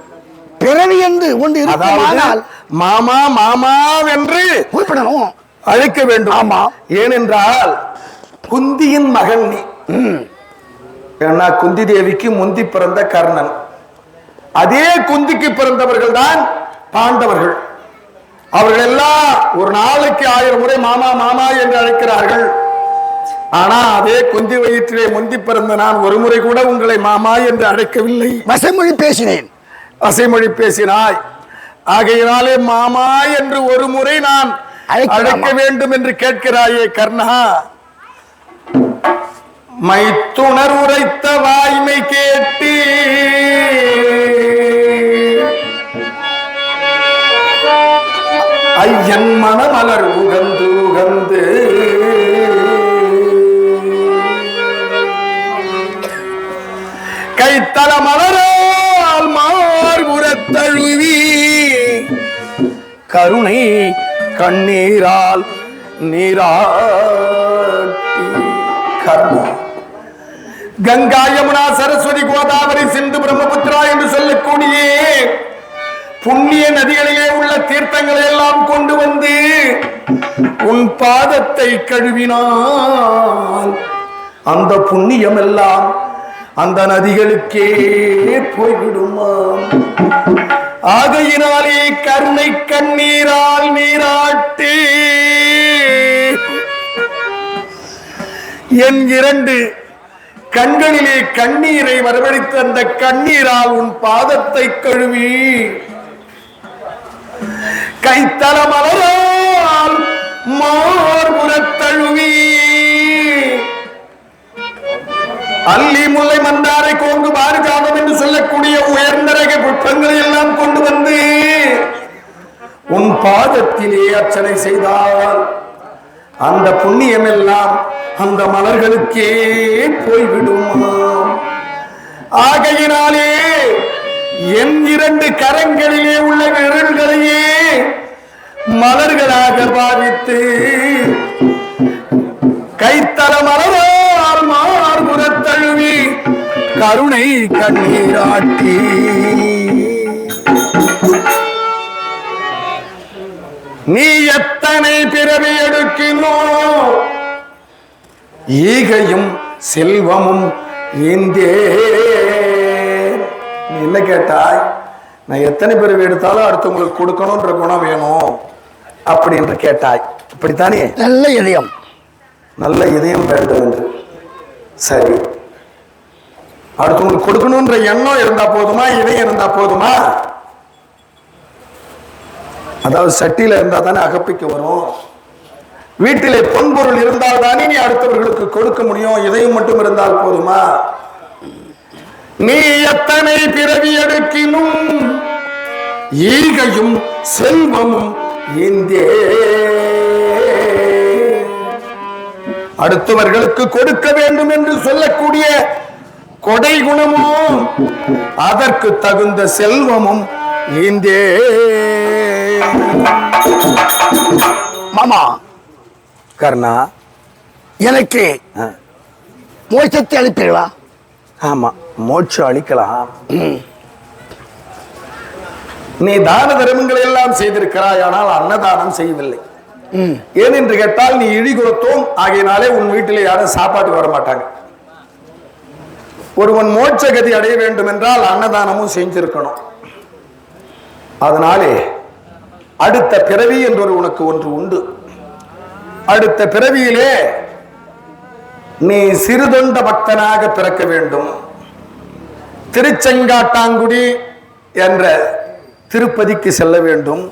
பிறவி என்று ஒன்று இருப்பதால் மாமா மாமா என்று குறிப்பிடணும், அழைக்க வேண்டும். ஆமா. ஏனென்றால் குந்தியின் மகன் நீ. ஏன்னா குந்தி தேவிக்கு முந்தி பிறந்த கர்ணன், அதே குந்திக்கு பிறந்தவர்கள் தான் பாண்டவர்கள். அவர்கள் எல்லாம் ஒரு நாளைக்கு 1000 முறை மாமா மாமா என்று அழைக்கிறார்கள். ஆனா அதே குந்தி வயிற்றிலே முந்தி பிறந்த நான் ஒரு முறை கூட உங்களை மாமா என்று அழைக்கவில்லை. வசைமொழி பேசினேன். வசைமொழி பேசினாய். ஆகையினாலே மாமா என்று ஒரு முறை நான் அழைக்க வேண்டும் என்று கேட்கிறாயே கர்ணா, மைத்துணர் உரைத்த வாய்மை கேட்டு ஐயன் மனமலர் உகந்து உகந்து கைத்தல மலரால் மார்புறத்தழுவி கருணை கண்ணீரால் நீராட்டி கர்ணா, கங்கா யமுனா சரஸ்வதி கோதாவரி சிந்து பிரம்மபுத்திரா என்று சொல்லக்கூடிய புண்ணிய நதிகளிலே உள்ள தீர்த்தங்களை எல்லாம் கொண்டு வந்து உன் பாதத்தை கழுவினால் அந்த புண்ணியம் எல்லாம் அந்த நதிகளுக்கே போய்விடுமாம். ஆகையினாலே கருணை கண்ணீரால் நீராட்டி என் 2 கண்களிலே கண்ணீரை வரவழைத்து அந்த கண்ணீரால் உன் பாதத்தை கழுவி கைத்தல மலரால் மார்புறத்தழுவி அல்லி முல்லை மந்தாரை கோங்கு பாரிஜாதம் என்று சொல்லக்கூடிய உயர்ந்த ரக புஷ்பங்களை எல்லாம் கொண்டு வந்து உன் பாதத்திலே அர்ச்சனை செய்தால் அந்த புண்ணியம் எல்லாம் அந்த மலர்களுக்கே போய்விடுமாம். ஆகையினாலே என் 2 கரங்களிலே உள்ள விரல்களையே மலர்களாக பாவித்து கைத்தல மலரால் மார்புறத்தழுவி கருணை கண்ணீராட்டி நீ எத்தனை பிறவி எடுக்கினோ ஈகையும் செல்வமும் ஏந்தே. நீ என்ன கேட்டாய்? நான் எத்தனை பிறவி எடுத்தாலும் அடுத்தவங்களுக்கு கொடுக்கணும்ன்ற குணம் வேணும் அப்படி என்று கேட்டாய். இப்படித்தானே? நல்ல இதயம், நல்ல இதயம் வேண்டும் என்று. சரி, அடுத்தவங்களுக்கு கொடுக்கணும்ன்ற எண்ணம் இருந்தா போதுமா, இதயம் இருந்தா போதுமா? அதாவது சட்டியில இருந்தா தானே அகப்பிக்க வரும். வீட்டிலே பொன்பொருள் இருந்தால் தானே நீ அடுத்தவர்களுக்கு கொடுக்க முடியும். இதயம் மட்டும் இருந்தால் போதுமா? நீ எத்தனை பிறவி எடுக்கினும் ஈகையும் செல்வமும் ஏந்தே. அடுத்தவர்களுக்கு கொடுக்க வேண்டும் என்று சொல்லக்கூடிய கொடை குணமும் அதற்கு தகுந்த செல்வமும் ஏந்தே. மாமா கர்ணா, எனக்கு மோட்சத்தை அளிப்பீர்களா? ஆமா, மோட்சம் அளிக்கலாம். நீ தான தர்மங்களை எல்லாம் செய்திருக்கிறாய், ஆனால் அன்னதானம் செய்யவில்லை. ஏன் என்று கேட்டால் நீ இழிகுலத்தோம். ஆகையினாலே உன் வீட்டிலே யாரும் சாப்பாட்டுக்கு வர மாட்டாங்க. ஒருவன் மோட்ச கதி அடைய வேண்டும் என்றால் அன்னதானமும் செஞ்சிருக்கணும். அதனாலே அடுத்த பிறவி என்று உனக்கு ஒன்று உண்டு. அடுத்த பிறவியிலே நீ சிறுதொண்ட பக்தனாக பிறக்க வேண்டும். திருச்செங்காட்டாங்குடி என்ற திருப்பதிக்கு செல்ல வேண்டும்.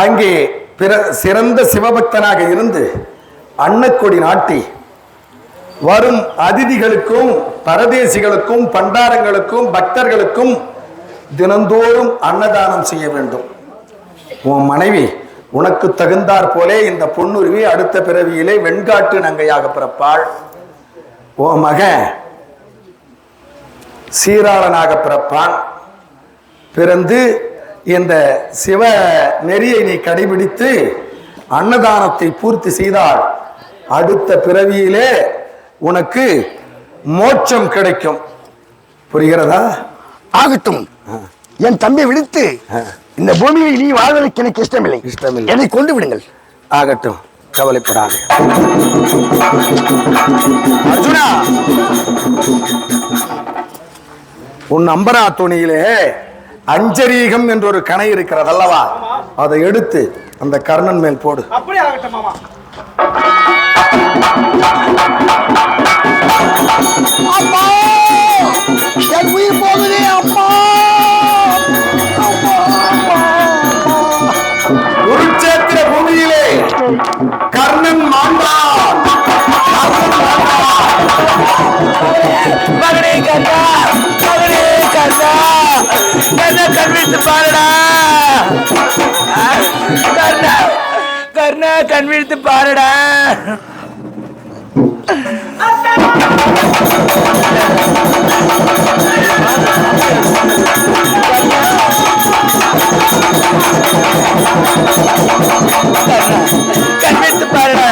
அங்கே சிறந்த சிவபக்தனாக இருந்து அன்னக்கொடி நாட்டி வரும் அதிதிகளுக்கும் பரதேசிகளுக்கும் பண்டாரங்களுக்கும் பக்தர்களுக்கும் தினந்தோறும் அன்னதானம் செய்ய வேண்டும். உன் மனைவி உனக்கு தகுந்தாற் போலே இந்த பொன்னுருவி அடுத்த பிறவியிலே வெண்காட்டு நங்கையாக பிறப்பாள். உன் மகன் சீராளனாக பிறப்பான். பிறந்து இந்த சிவ நெறியை நீ கடைபிடித்து அன்னதானத்தை பூர்த்தி செய்தால் அடுத்த பிறவியிலே உனக்கு மோட்சம் கிடைக்கும். புரிகிறதா? ஆகட்டும். என் தம்பி விடுத்து இந்த பூமியில் நீ வாழ்வதற்கு எனக்கு இஷ்டமில்லை. என்னை கொண்டு விடுங்கள். ஆகட்டும், கவலைப்படாது. அர்ஜுனா, உன் அம்பரா துணியிலே அஞ்சரீகம் என்ற ஒரு கணை இருக்கிறது அல்லவா? அதை எடுத்து அந்த கர்ணன் மேல் போடு. அப்படியே ஆகட்டும் மாமா. அம்மா, என் உயிர் போகுதே அம்மா. அம்மா, அம்மா. கண்ணித்து பாருடா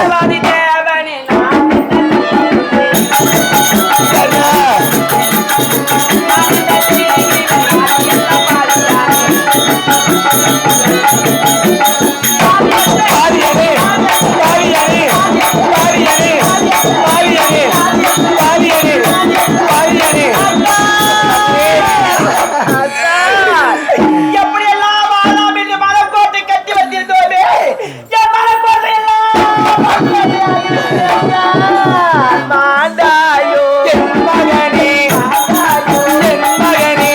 எப்படியெல்லாம் வாழலாம் என்று மலைக்கோட்டை கட்டி வந்திருந்தோமே என் மலைக்கோட்டை எல்லாம் மாண்டாயோ என் மகனே என் மகனே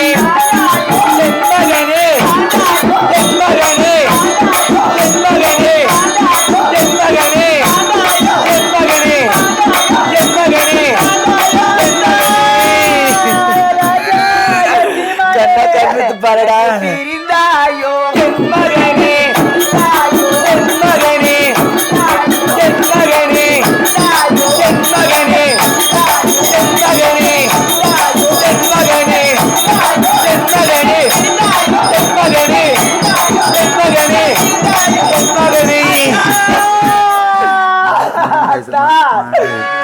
என் மகனே என் மகனே என் மகனே என் மகனே என் மகனே என் மகனே கண்ணா கண்ணித்து பாருடா பிரிந்தாயோ என் மகனே என் மகனே என் மகனே என் மகனே என் மகனே என் மகனே என் மகனே என் மகனே என் மகனே என் மகனே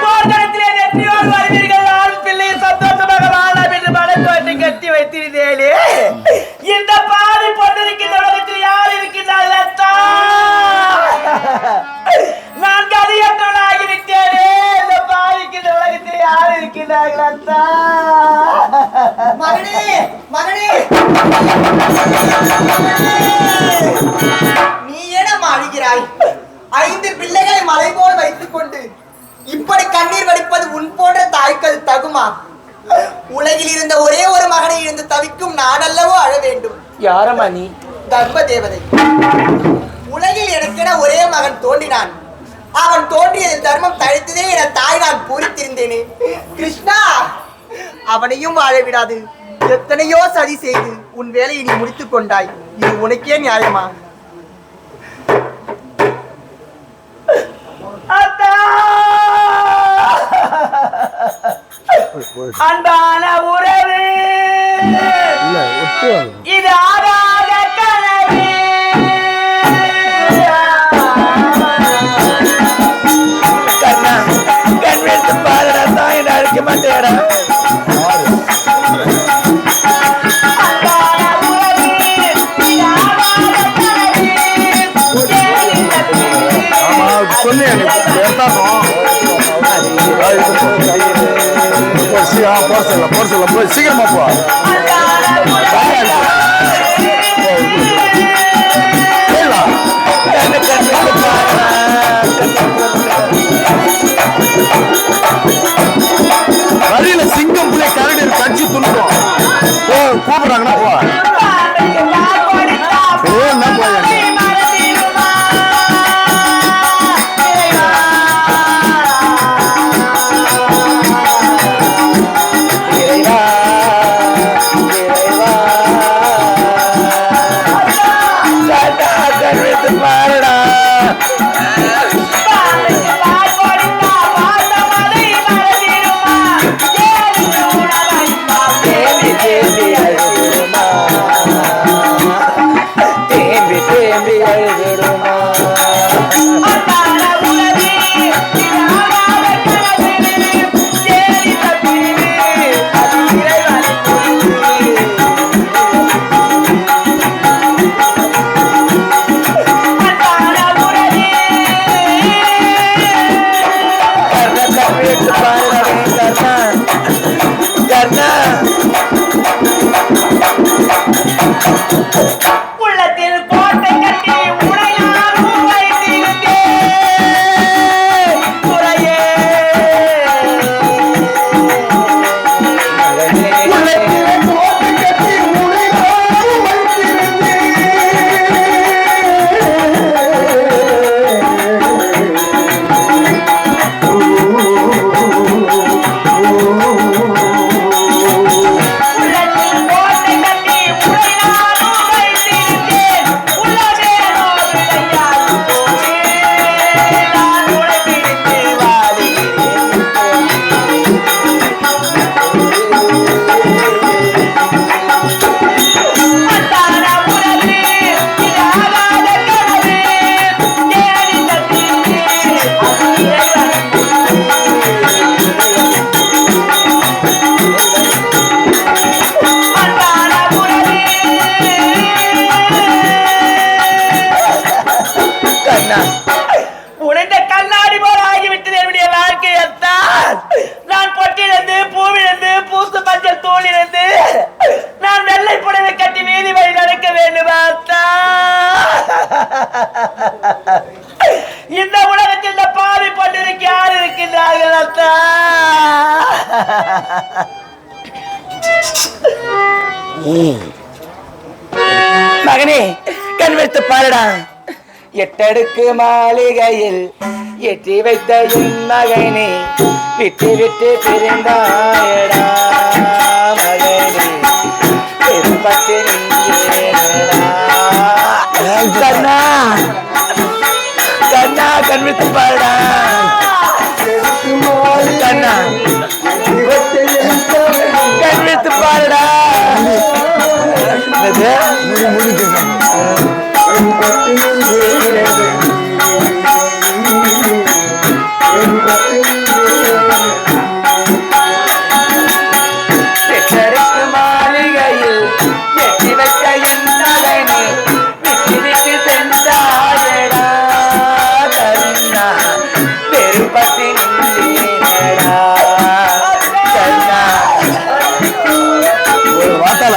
போர்க்களத்திலே நெற்றியோடு வருவீர்கள் ஆண் பிள்ளை சந்தோஷமாக வாழலாம் என்று மலைக்கோட்டை கட்டி வைத்திருந்தேனே இந்த பாதி பொண்ணிருக்கின்ற உலகத்தில் யார் இருக்கின்றார்கள் அத்தா நான் கதியற்றவனாகிவிட்டேனே இந்த பாதிக்கின்ற உலகத்தில் யார் இருக்கின்றார்கள் அத்தா மகனே மகனே நீ ஏனம்மா அழுகிறாய்? 5 பிள்ளைகளை மலை போல் வைத்துக் கொண்டு இப்படி கண்ணீர் வடிப்பது உன் போன்ற தாய்க்கள் தகுமா? உலகில் இருந்த ஒரே ஒரு மகனை இருந்து தவிக்கும் நாடல்லவோ அழ வேண்டும். யாரம்மா நீ? தர்ம தேவதை. உலகில் எனக்கென ஒரே மகன் தோன்றினான். அவன் தோன்றியதில் தர்மம் தழைத்ததே என தாய் நான் பூரித்திருந்தேனே. கிருஷ்ணா, அவனையும் வாழ விடாது எத்தனையோ சதி செய்து உன் வேலையை நீ முடித்துக் கொண்டாய். இது உனக்கே நியாயமா? அத்தா அன்பான உறவு இது ஆகாத கனவு கண்ணா கண்ணித்து பாருடா தாய் அழைக்க மாட்டேடா அன்பான உறவு இது ஆகாத கனவு சீக்கிரமா போ. வழியில சிங்கம் பிள்ளை கரடி கட்சி துணுக்கும் கூப்பிடுறாங்கன்னா போ. என்ன போய் இறைவா இறைவா மகனே கண் வைத்து பாருடா. எட்டடுக்கு மாளிகையில் எட்டி வைத்த என் மகனே விட்டு விட்டு பிரிந்தாயடா மகனே பெரும்பட்டு நின்றேனடா. கண்ணா கண்ணா கண் வைத்து பாருடா கண்ணா கண் வைத்து பாருடா. மாளிகையில் எட்டி வைத்த என் மகனே விட்டு விட்டு சென்றாயடா கண்ணா பெரும்பட்டு நின்றேனடா கண்ணா. ஒரு வார்த்தை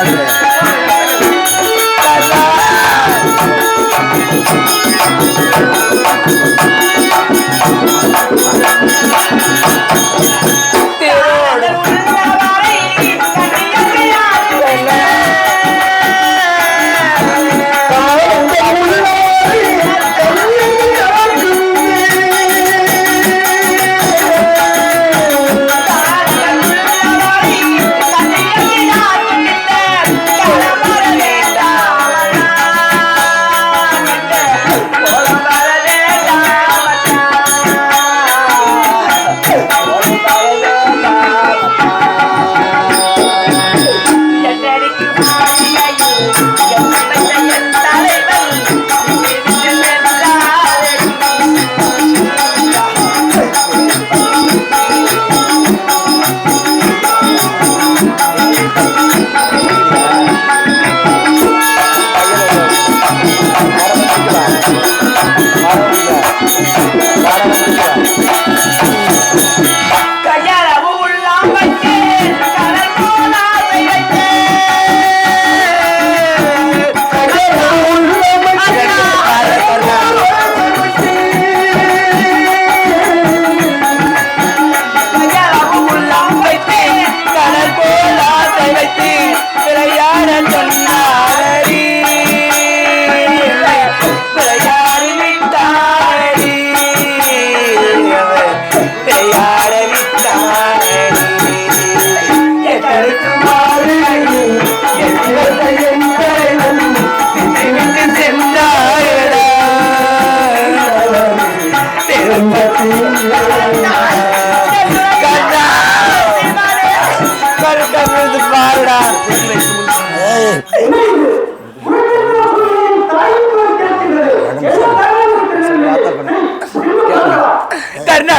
கர்ணா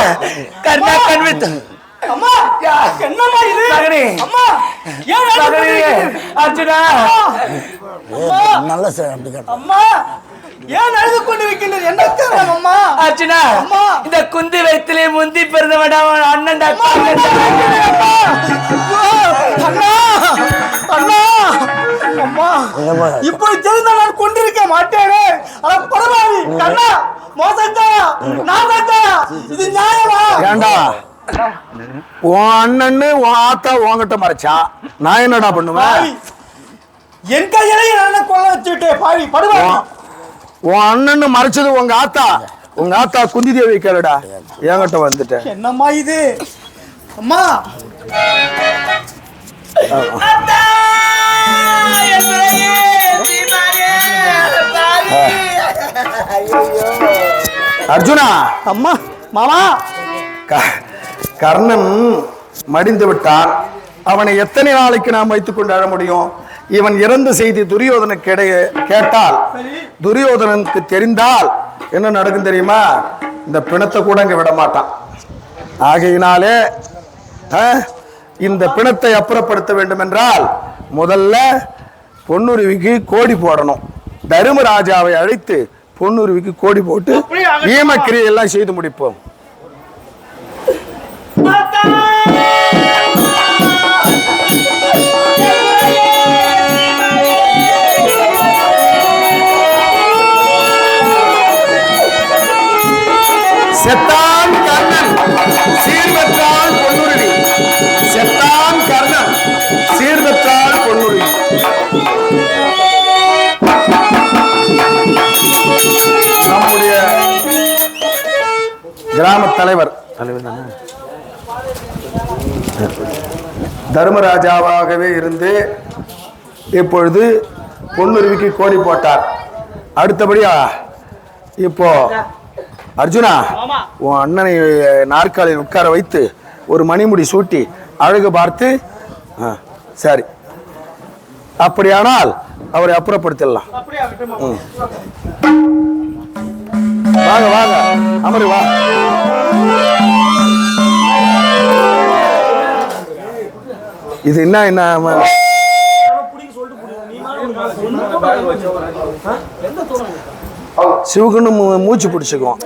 கர்ணா கண்வித்து அம்மா என்னம்மா இது மகனே அம்மா ஏன் மகனே அர்ஜுனா நல்ல அப்படி அம்மா ஏன் அழுது கொண்டிருக்கின்றது என்ன காரணம் அம்மா அர்ஜுனா அம்மா இந்த குந்தி வயிற்றிலே முந்தி பிறந்தவடா அண்ணன் அண்ணா அண்ணா அம்மா இப்போ தெரிந்த நான் கொண்டிருக்க மாட்டேனே அட பரவாயில்லை கண்ணா மோசக்காயா நாசக்காயா இது நியாயமா ஏண்டா உன் அண்ணன்னு உன் ஆத்தா உன்கிட்ட மறைச்சான் நான் என்னடா பண்ணுவேன் என் கையில என்ன கொல்ல வச்சுட்டே பாவி படுவாய் உன் அண்ணன்னு மறைச்சது உங்க ஆத்தா குந்தி தேவி கேளுடா என்கிட்ட வந்துட்டேன் என்னம்மா இது அம்மா அர்ஜுனா அம்மா மாமா கர்ணன் மடிந்து விட்டான். அவனை எத்தனை நாளைக்கு நாம் வைத்துக் கொண்டு அழ முடியும்? இவன் இறந்த செய்தி துரியோதனுக்கு கேட்டால் துரியோதனனுக்கு தெரிந்தால் என்ன நடக்கும் தெரியுமா? இந்த பிணத்தை கூட இங்க விட மாட்டான். ஆகையினாலே இந்த பிணத்தை அப்புறப்படுத்த வேண்டும் என்றால் முதல்ல பொன்னுருவிக்கு கோடி போடணும். தருமராஜாவை அழைத்து பொன்னுருவிக்கு கோடி போட்டு ஈமக்கிரியை எல்லாம் செய்து முடிப்போம். செத்தான் கர்ணன், சீர்பெற்றான் பொன்னுருவி. கிராம தலைவர் தானே, தர்மராஜாவாகவே இருந்து இப்பொழுது பொன்னுருவிக்கு கோடி போட்டார். அடுத்தபடியா இப்போ அர்ஜுனா, உன் அண்ணனை நாற்காலில் உட்கார வைத்து ஒரு மணிமுடி சூட்டி அழகு பார்த்து, சரி, அப்படியானால் அவரை அப்புறப்படுத்திடலாம். வாங்க வாங்க, அமரு வா. இது என்ன சிவகுன்னு மூச்சு பிடிச்சுக்குவோம்.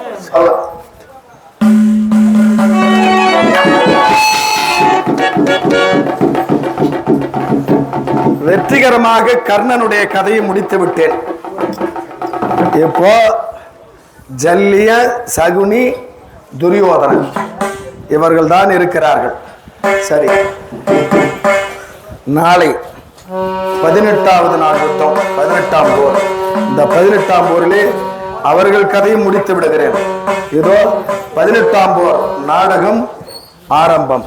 வெற்றிகரமாக கர்ணனுடைய கதையை முடித்து விட்டேன். இப்போ ஜல்லிய, சகுனி, துரியோதனன் இவர்கள் தான் இருக்கிறார்கள். சரி, நாளை 18வது நாள் யுத்தம், 18ஆம் போர். இந்த 18ஆம் போரிலே அவர்கள் கதையை முடித்து விடுகிறேன். இதோ 18ஆம் போர் நாடகம் ஆரம்பம்.